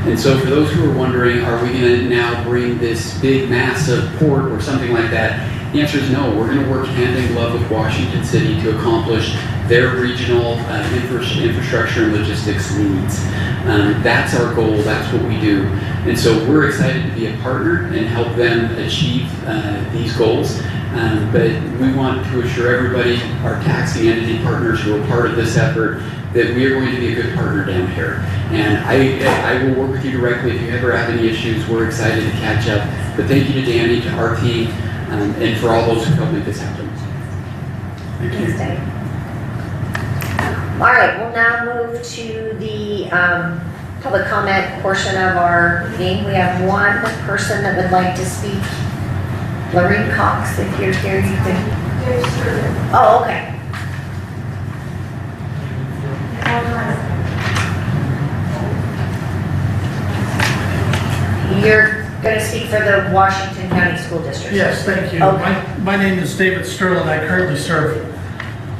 And so for those who are wondering, are we going to now bring this big mass of port or something like that? The answer is no. We're going to work hand in glove with Washington City to accomplish their regional infrastructure and logistics needs. That's our goal. That's what we do. And so we're excited to be a partner and help them achieve these goals. But we want to assure everybody, our taxing entity partners who are part of this effort, that we are going to be a good partner down here. And I will work with you directly if you ever have any issues. We're excited to catch up. But thank you to Danny, to our team, and for all those who helped make this happen. Thank you. Thanks, Danny. All right, we'll now move to the public comment portion of our meeting. We have one person that would like to speak. Lorraine Cox, if you're here, you can. Oh, okay. You're going to speak for the Washington County School District. Yes, thank you. Okay. My name is David Sterling. I currently serve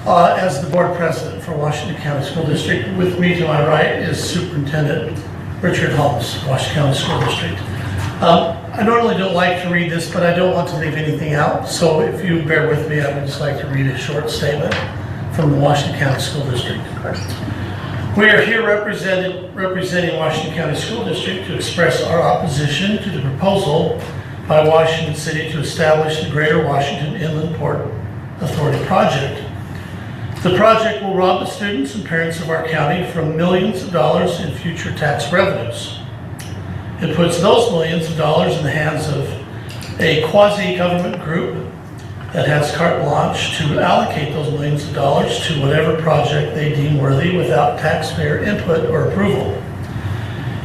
as the board president for Washington County School District. With me to my right is Superintendent Richard Holmes, Washington County School District. I normally don't like to read this, but I don't want to leave anything out. So if you bear with me, I would just like to read a short statement from the Washington County School District. We are here representing Washington County School District to express our opposition to the proposal by Washington City to establish the Greater Washington Inland Port Authority project. The project will rob the students and parents of our county from millions of dollars in future tax revenues. It puts those millions of dollars in the hands of a quasi-government group that has carte blanche to allocate those millions of dollars to whatever project they deem worthy without taxpayer input or approval.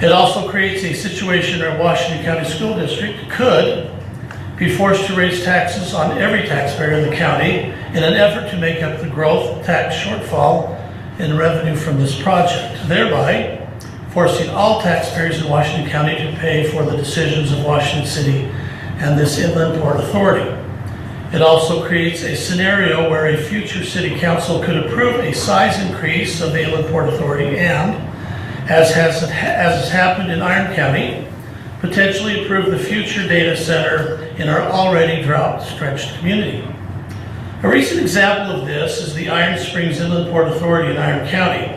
It also creates a situation where Washington County School District could be forced to raise taxes on every taxpayer in the county in an effort to make up the growth tax shortfall in revenue from this project, thereby forcing all taxpayers in Washington County to pay for the decisions of Washington City and this Inland Port Authority. It also creates a scenario where a future City Council could approve a size increase of the Inland Port Authority and, as has happened in Iron County, potentially approve the future data center in our already drought-stretched community. A recent example of this is the Iron Springs Inland Port Authority in Iron County,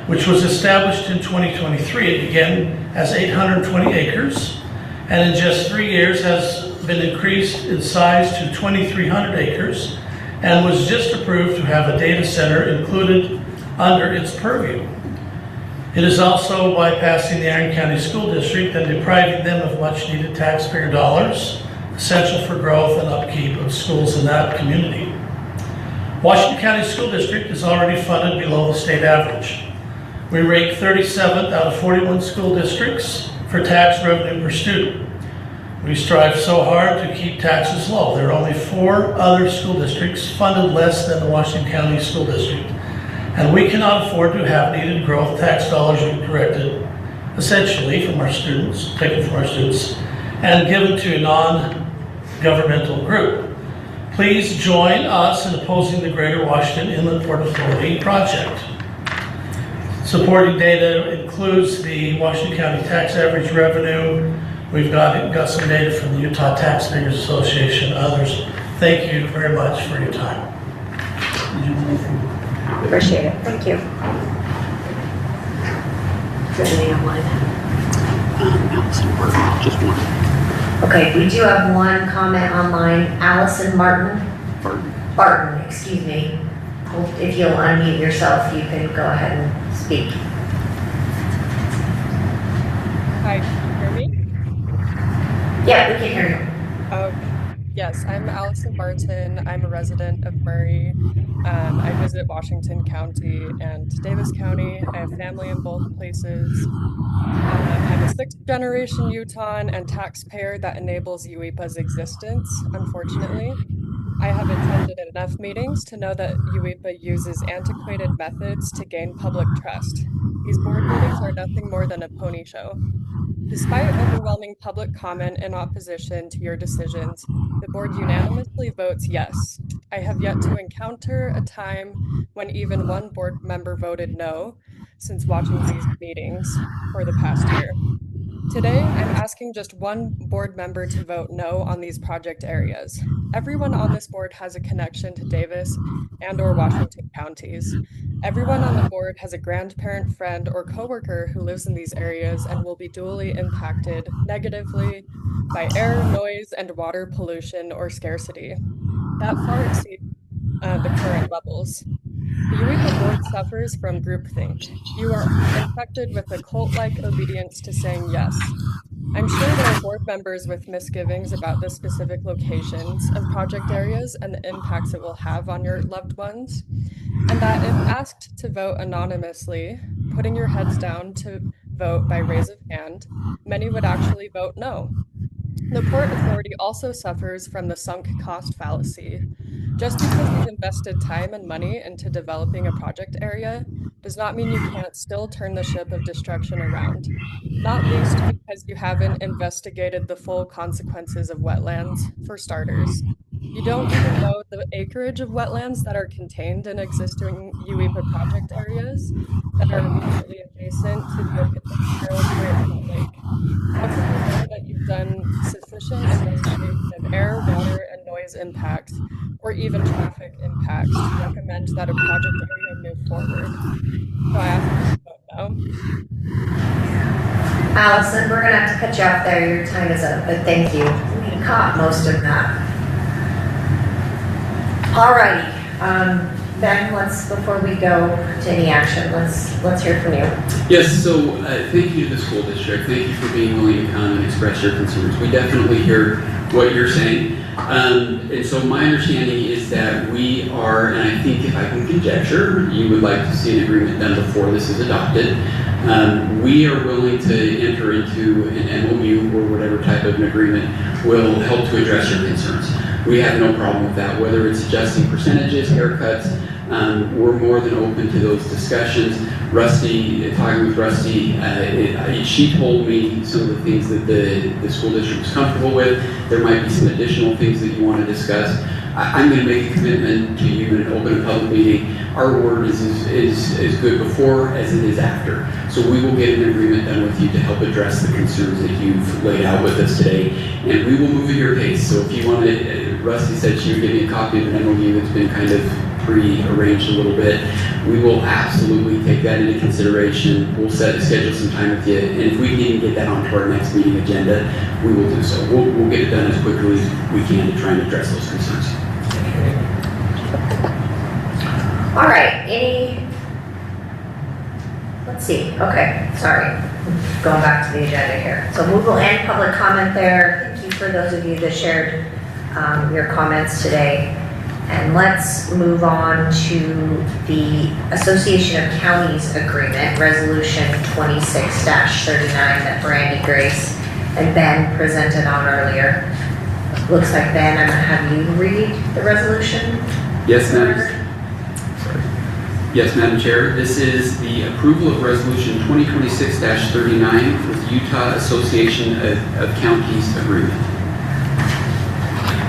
which was established in 2023. It began as 820 acres, and in just 3 years has been increased in size to 2,300 acres, and was just approved to have a data center included under its purview. It is also bypassing the Iron County School District and depriving them of much needed taxpayer dollars, essential for growth and upkeep of schools in that community. Washington County School District is already funded below the state average. We rank 37th out of 41 school districts for tax revenue per student. We strive so hard to keep taxes low. There are only 4 other school districts funded less than the Washington County School District, and we cannot afford to have needed growth tax dollars redirected essentially from our students, taken from our students, and given to a non-governmental group. Please join us in opposing the Greater Washington Inland Port Authority project. Supporting data includes the Washington County tax average revenue. We've got some data from the Utah Taxpayers Association, others. Thank you very much for your time. Appreciate it. Thank you. Is there anything online? Allison Burton, just one. Okay, we do have one comment online. Allison Barton, excuse me. If you'll unmute yourself, you can go ahead and speak. Hi, can you hear me? Yeah, we can hear you. Okay. Yes, I'm Allison Barton. I'm a resident of Murray. I visit Washington County and Davis County. I have family in both places. I'm a 6th generation Utahn and taxpayer that enables UIPA's existence, unfortunately. I have attended enough meetings to know that UIPA uses antiquated methods to gain public trust. These board meetings are nothing more than a pony show. Despite overwhelming public comment in opposition to your decisions, the board unanimously votes yes. I have yet to encounter a time when even one board member voted no since watching these meetings for the past year. Today, I'm asking just one board member to vote no on these project areas. Everyone on this board has a connection to Davis and/or Washington counties. Everyone on the board has a grandparent, friend, or coworker who lives in these areas and will be duly impacted negatively by air, noise, and water pollution or scarcity. That far exceeds the current levels. The UIPA board suffers from groupthink. You are infected with a cult-like obedience to saying yes. I'm sure there are board members with misgivings about the specific locations of project areas and the impacts it will have on your loved ones, and that if asked to vote anonymously, putting your heads down to vote by raise of hand, many would actually vote no. The Port Authority also suffers from the sunk cost fallacy. Just because you've invested time and money into developing a project area does not mean you can't still turn the ship of destruction around. Not least because you haven't investigated the full consequences of wetlands, for starters. You don't even know the acreage of wetlands that are contained in existing UIPA project areas that are immediately adjacent to the Great Lake. How can you know that you've done sufficient investigation of air, water, and noise impacts, or even traffic impacts, to recommend that a project area move forward? So I ask you to vote no. Allison, we're going to have to cut you off there. Your time is up, but thank you. We caught most of that. Alrighty. Ben, before we go to any action, let's hear from you. Yes, so thank you to the school district. Thank you for being willing to come and express your concerns. We definitely hear what you're saying. And so my understanding is that we are, and I think if I can conjecture, you would like to see an agreement done before this is adopted. We are willing to enter into an MOU or whatever type of an agreement will help to address your concerns. We have no problem with that, whether it's adjusting percentages, haircuts. We're more than open to those discussions. Rusty, talking with Rusty, she told me some of the things that the school district was comfortable with. There might be some additional things that you want to discuss. I'm going to make a commitment to you in an open and public meeting. Our word is as good before as it is after. So we will get an agreement done with you to help address the concerns that you've laid out with us today. And we will move at your pace. So if you want to, Rusty said she would give me a copy of an MOU that's been kind of pre-arranged a little bit. We will absolutely take that into consideration. We'll schedule some time with you. And if we can even get that onto our next meeting agenda, we will do so. We'll get it done as quickly as we can to try and address those concerns. All right, let's see, okay, sorry, going back to the agenda here. So we will end public comment there. Thank you for those of you that shared your comments today. And let's move on to the Association of Counties Agreement, Resolution 26-39 that Brandy Grace and Ben presented on earlier. Looks like Ben, I'm gonna have you read the resolution. Yes, Madam. Yes, Madam Chair. This is the approval of Resolution 2026-39 with Utah Association of Counties Agreement.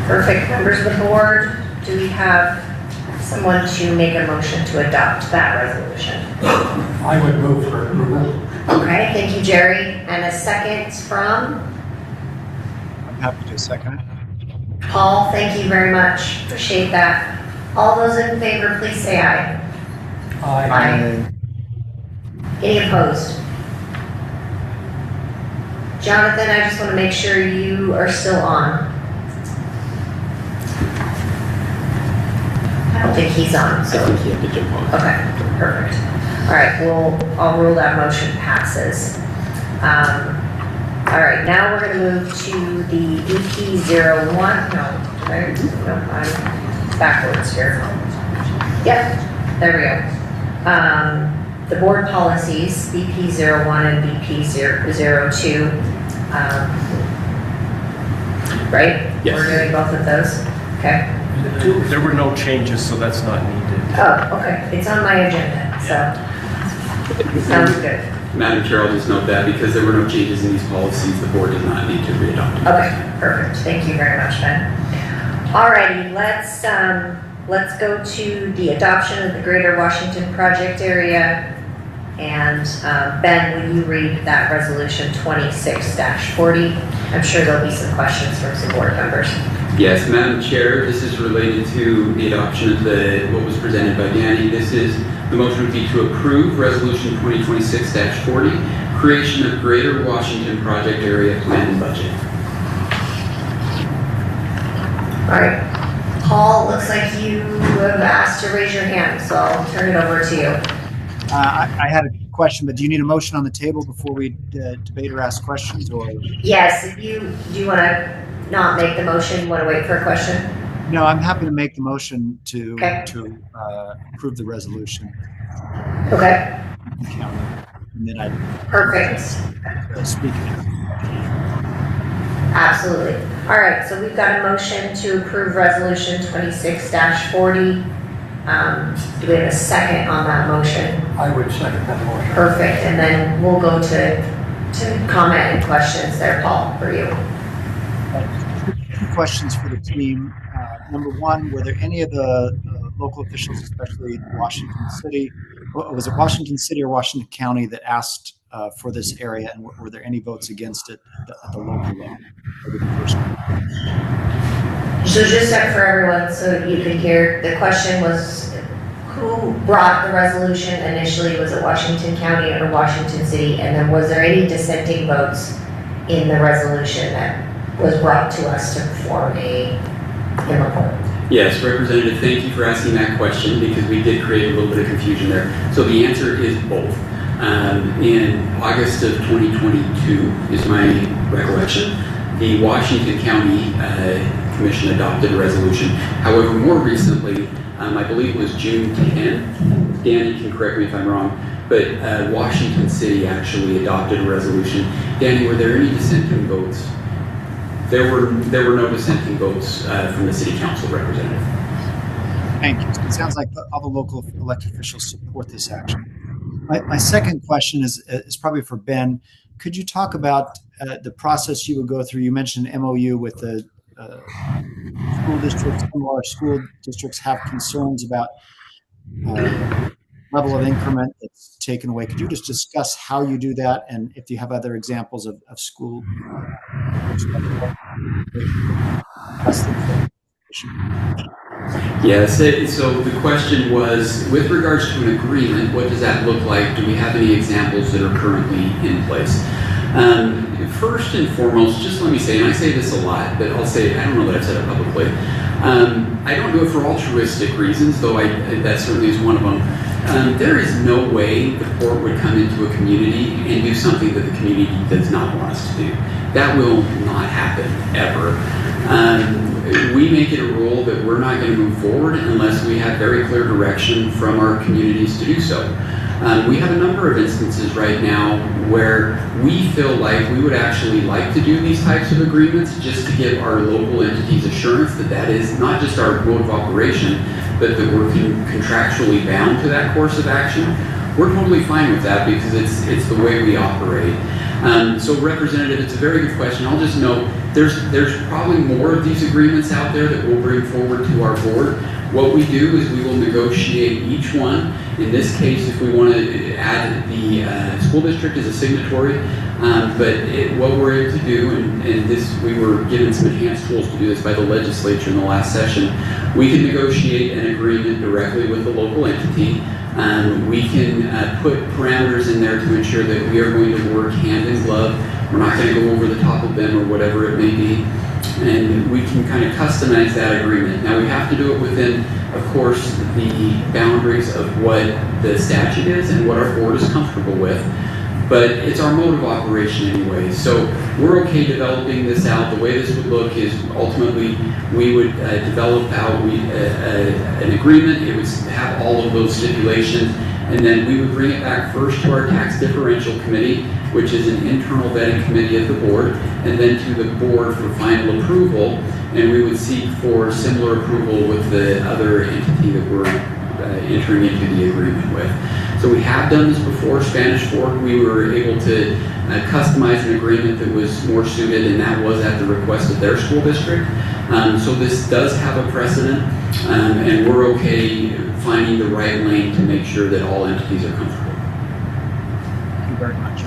Perfect. Members of the board, do we have someone to make a motion to adopt that resolution? I would move for approval. Okay, thank you, Jerry. And a second from I'm happy to second it. Paul. Thank you very much. Appreciate that. All those in favor, please say aye. Aye. Any opposed? Jonathan, I just want to make sure you are still on. I don't think he's on, so. I think he had to jump on. Okay, perfect. All right, I'll rule that motion passes. All right, now we're going to move to the BP01. No, I'm backwards here. Yep, there we go. The board policies, BP01 and BP02. Right? Yes. We're doing both of those? Okay. There were no changes, so that's not needed. Oh, okay. It's on my agenda, so sounds good. Madam Chair, I'll just note that because there were no changes in these policies, the board does not need to re-adopt them. Okay, perfect. Thank you very much, Ben. Alrighty, let's go to the adoption of the Greater Washington Project Area. And Ben, will you read that resolution 26-40? I'm sure there'll be some questions from some board members. Yes, Madam Chair, this is related to the adoption of what was presented by Danny. The motion would be to approve Resolution 2026-40, creation of Greater Washington Project Area Plan and Budget. All right. Paul, looks like you have asked to raise your hand, so I'll turn it over to you. I had a question, but do you need a motion on the table before we debate or ask questions? Or Yes, do you want to not make the motion? Want to wait for a question? no, I'm happy to make the motion to Okay. approve the resolution. Okay. And then I Perfect. speak. Absolutely. All right, so we've got a motion to approve resolution 26-40. Do we have a second on that motion? I would second that motion. Perfect, and then we'll go to comment and questions there, Paul, for you. Two questions for the team. Number one, were there any of the local officials, especially Washington City, was it Washington City or Washington County that asked for this area, and were there any votes against it at the local level? So just for everyone, so you could hear, the question was, who brought the resolution initially? Was it Washington County or Washington City? And then was there any dissenting votes in the resolution that was brought to us to form a report? Yes, Representative, thank you for asking that question because we did create a little bit of confusion there. So the answer is both. In August of 2022 is my recollection, the Washington County Commission adopted a resolution. However, more recently, I believe it was June 10th, Danny can correct me if I'm wrong, but Washington City actually adopted a resolution. Danny, were there any dissenting votes? There were no dissenting votes from the City Council representative. Thank you. It sounds like all the local elected officials support this action. My second question is probably for Ben. Could you talk about the process you would go through? You mentioned MOU with the school districts. Some of our school districts have concerns about level of increment that's taken away. Could you just discuss how you do that, and if you have other examples of school? Yes, so the question was, with regards to an agreement, what does that look like? Do we have any examples that are currently in place? First and foremost, just let me say, and I say this a lot, but I'll say, I don't know that I've said it publicly. I don't do it for altruistic reasons, though that certainly is one of them. There is no way the port would come into a community and do something that the community does not want us to do. That will not happen, ever. We make it a rule that we're not going to move forward unless we have very clear direction from our communities to do so. We have a number of instances right now where we feel like we would actually like to do these types of agreements just to give our local entities assurance that that is not just our mode of operation, but that we're contractually bound to that course of action. We're totally fine with that because it's the way we operate. So Representative, it's a very good question. I'll just note there's probably more of these agreements out there that we'll bring forward to our board. What we do is we will negotiate each one. In this case, if we want to add the school district as a signatory, what we're able to do, and this we were given some enhanced tools to do this by the legislature in the last session, we can negotiate an agreement directly with the local entity. We can put parameters in there to ensure that we are going to work hand in glove. We're not going to go over the top of them or whatever it may be. And we can kind of customize that agreement. Now we have to do it within, of course, the boundaries of what the statute is and what our board is comfortable with. But it's our mode of operation anyway. So we're okay developing this out. The way this would look is ultimately we would develop out an agreement. It would have all of those stipulations. And then we would bring it back first to our tax differential committee, which is an internal vetting committee of the board, and then to the board for final approval. And we would seek for similar approval with the other entity that we're entering into the agreement with. So we have done this before. Spanish Fork, we were able to customize an agreement that was more suited, and that was at the request of their school district. So this does have a precedent, and we're okay finding the right lane to make sure that all entities are comfortable. Thank you very much.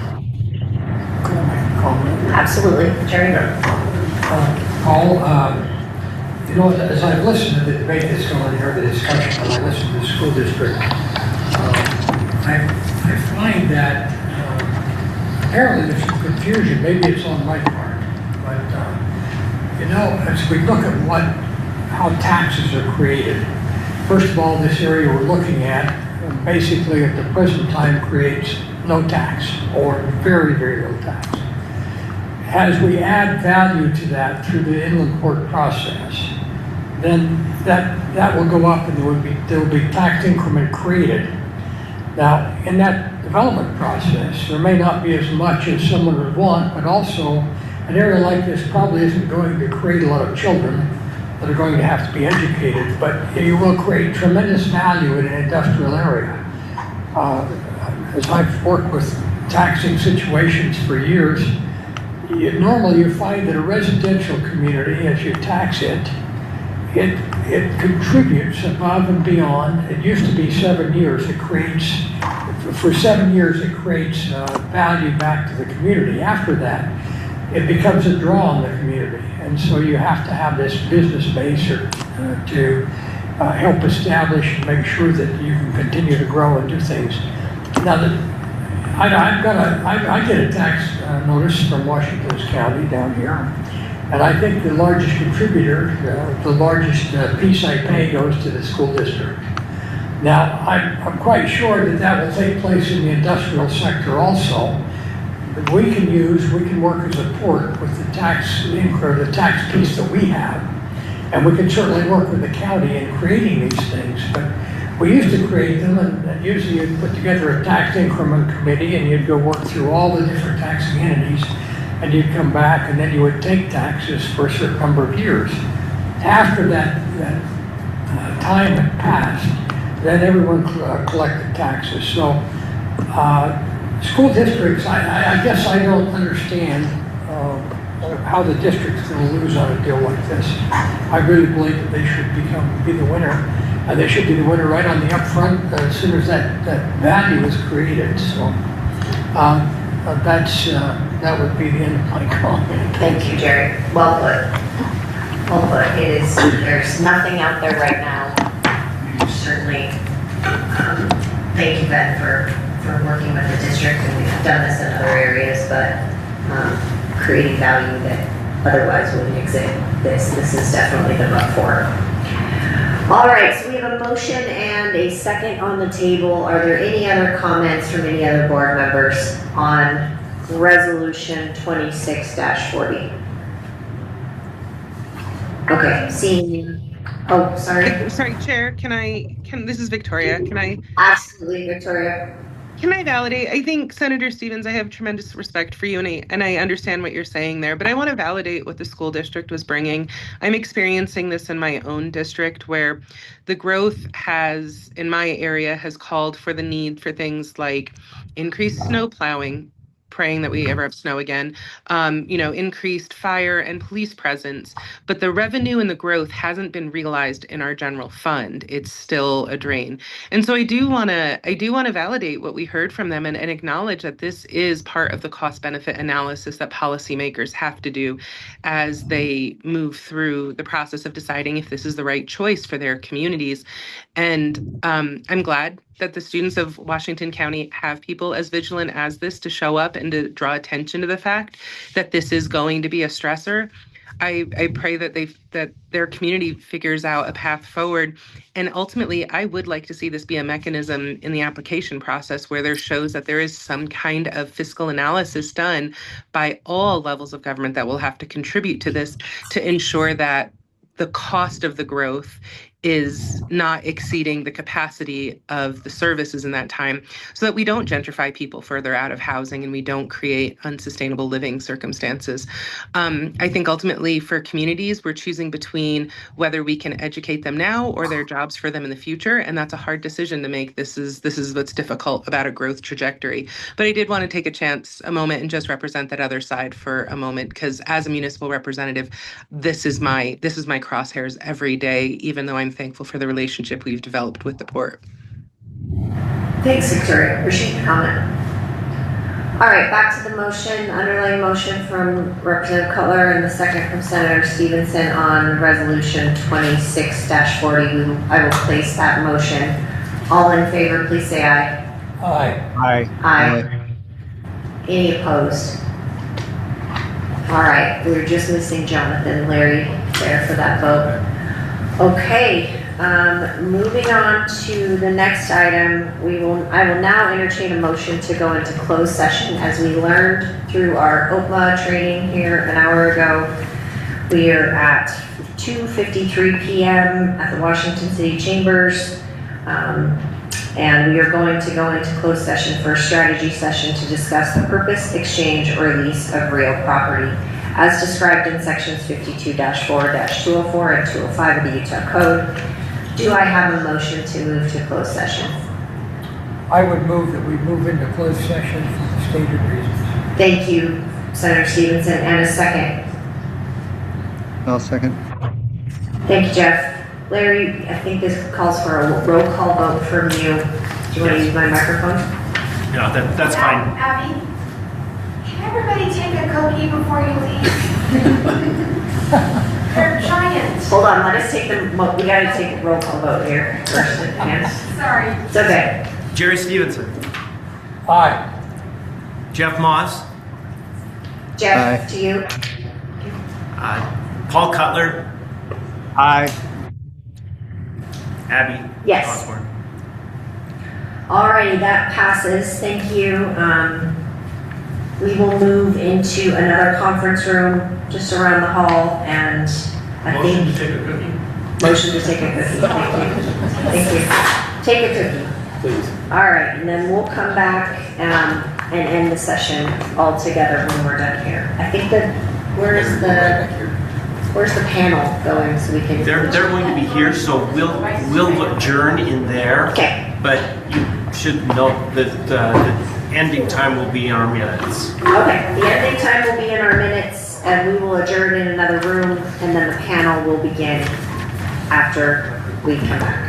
Could I make a comment? Absolutely, Jerry. Paul, you know, as I've listened to the debate that's going on here, the discussion, and I listen to the school district, I find that apparently there's some confusion. Maybe it's on my part, but you know, as we look at how taxes are created, first of all, this area we're looking at basically at the present time creates no tax or very, very low tax. As we add value to that through the inland port process, then that will go up and there will be tax increment created. Now, in that development process, there may not be as much as someone would want, but also an area like this probably isn't going to create a lot of children that are going to have to be educated, but you will create tremendous value in an industrial area. As I've worked with taxing situations for years, normally you find that a residential community, as you tax it, it contributes above and beyond. It used to be 7 years. For 7 years, it creates value back to the community. After that, it becomes a draw on the community. And so you have to have this business base to help establish and make sure that you can continue to grow and do things. Now, I get a tax notice from Washington County down here, and I think the largest contributor, the largest piece I pay goes to the school district. Now, I'm quite sure that will take place in the industrial sector also. We can work as a port with the tax piece that we have, and we can certainly work with the county in creating these things. But we used to create them, and usually you'd put together a tax increment committee, and you'd go work through all the different taxing entities, and you'd come back, and then you would take taxes for a certain number of years. After that time had passed, then everyone collected taxes. So school districts, I guess I don't understand how the district's going to lose on a deal like this. I really believe that they should be the winner. They should be the winner right on the upfront as soon as that value is created. So that would be the end of my comment. Thank you, Jerry. Well put. Well put. There's nothing out there right now. Certainly, thank you, Ben, for working with the district, and we've done this in other areas, but creating value that otherwise wouldn't exist. This is definitely the but for. All right, so we have a motion and a second on the table. Are there any other comments from any other board members on Resolution 26-40? Okay, seeing. Oh, sorry. Sorry, Chair. This is Victoria. Can I? Absolutely, Victoria. Can I validate? I think Senator Stevens, I have tremendous respect for you, and I understand what you're saying there, but I want to validate what the school district was bringing. I'm experiencing this in my own district where the growth has, in my area, has called for the need for things like increased snow plowing, praying that we ever have snow again, increased fire and police presence. But the revenue and the growth hasn't been realized in our general fund. It's still a drain. And so I do want to validate what we heard from them and acknowledge that this is part of the cost benefit analysis that policymakers have to do as they move through the process of deciding if this is the right choice for their communities. And I'm glad that the students of Washington County have people as vigilant as this to show up and to draw attention to the fact that this is going to be a stressor. I pray that their community figures out a path forward. And ultimately, I would like to see this be a mechanism in the application process where there shows that there is some kind of fiscal analysis done by all levels of government that will have to contribute to this to ensure that the cost of the growth is not exceeding the capacity of the services in that time, so that we don't gentrify people further out of housing and we don't create unsustainable living circumstances. I think ultimately for communities, we're choosing between whether we can educate them now or there are jobs for them in the future, and that's a hard decision to make. This is what's difficult about a growth trajectory. But I did want to take a moment and just represent that other side for a moment, because as a municipal representative, this is my crosshairs every day, even though I'm thankful for the relationship we've developed with the port. Thanks, Victoria. Appreciate the comment. All right, back to the motion, underlying motion from Representative Cutler and the second from Senator Stevenson on Resolution 26-40. I will place that motion. All in favor, please say aye. Aye. Aye. Any opposed? All right, we were just missing Jonathan, Larry there for that vote. Okay, moving on to the next item, I will now entertain a motion to go into closed session. As we learned through our OPMA training here an hour ago, we are at 2:53 p.m. at the Washington City Chambers, and we are going to go into closed session for a strategy session to discuss the purpose, exchange, or lease of real property, as described in sections 52-4-204 and 205 of the Utah Code. Do I have a motion to move to closed session? I would move that we move into closed session for the stated reasons. Thank you, Senator Stevenson. And a second. I'll second. Thank you, Jeff. Larry, I think this calls for a roll call vote from you. Do you want to use my microphone? No, that's fine. Abby, can everybody take a cookie before you leave? They're giant. Hold on, let us take we gotta take a roll call vote here first. Sorry. It's okay. Jerry Stevenson. Aye. Jeff Moss. Jeff, Aye. to you. Paul Cutler. Aye. Abby. Yes. Osborne. Alrighty, that passes. Thank you. We will move into another conference room just around the hall, and Motion to take a cookie. Motion to take a cookie. Thank you. Take a cookie. Please. All right, and then we'll come back and end the session all together when we're done here. I think where's the panel going so we can? They're going to be here, so we'll adjourn in there. Okay. But you should note that the ending time will be in our minutes. Okay, the ending time will be in our minutes, and we will adjourn in another room, and then the panel will begin after we come back.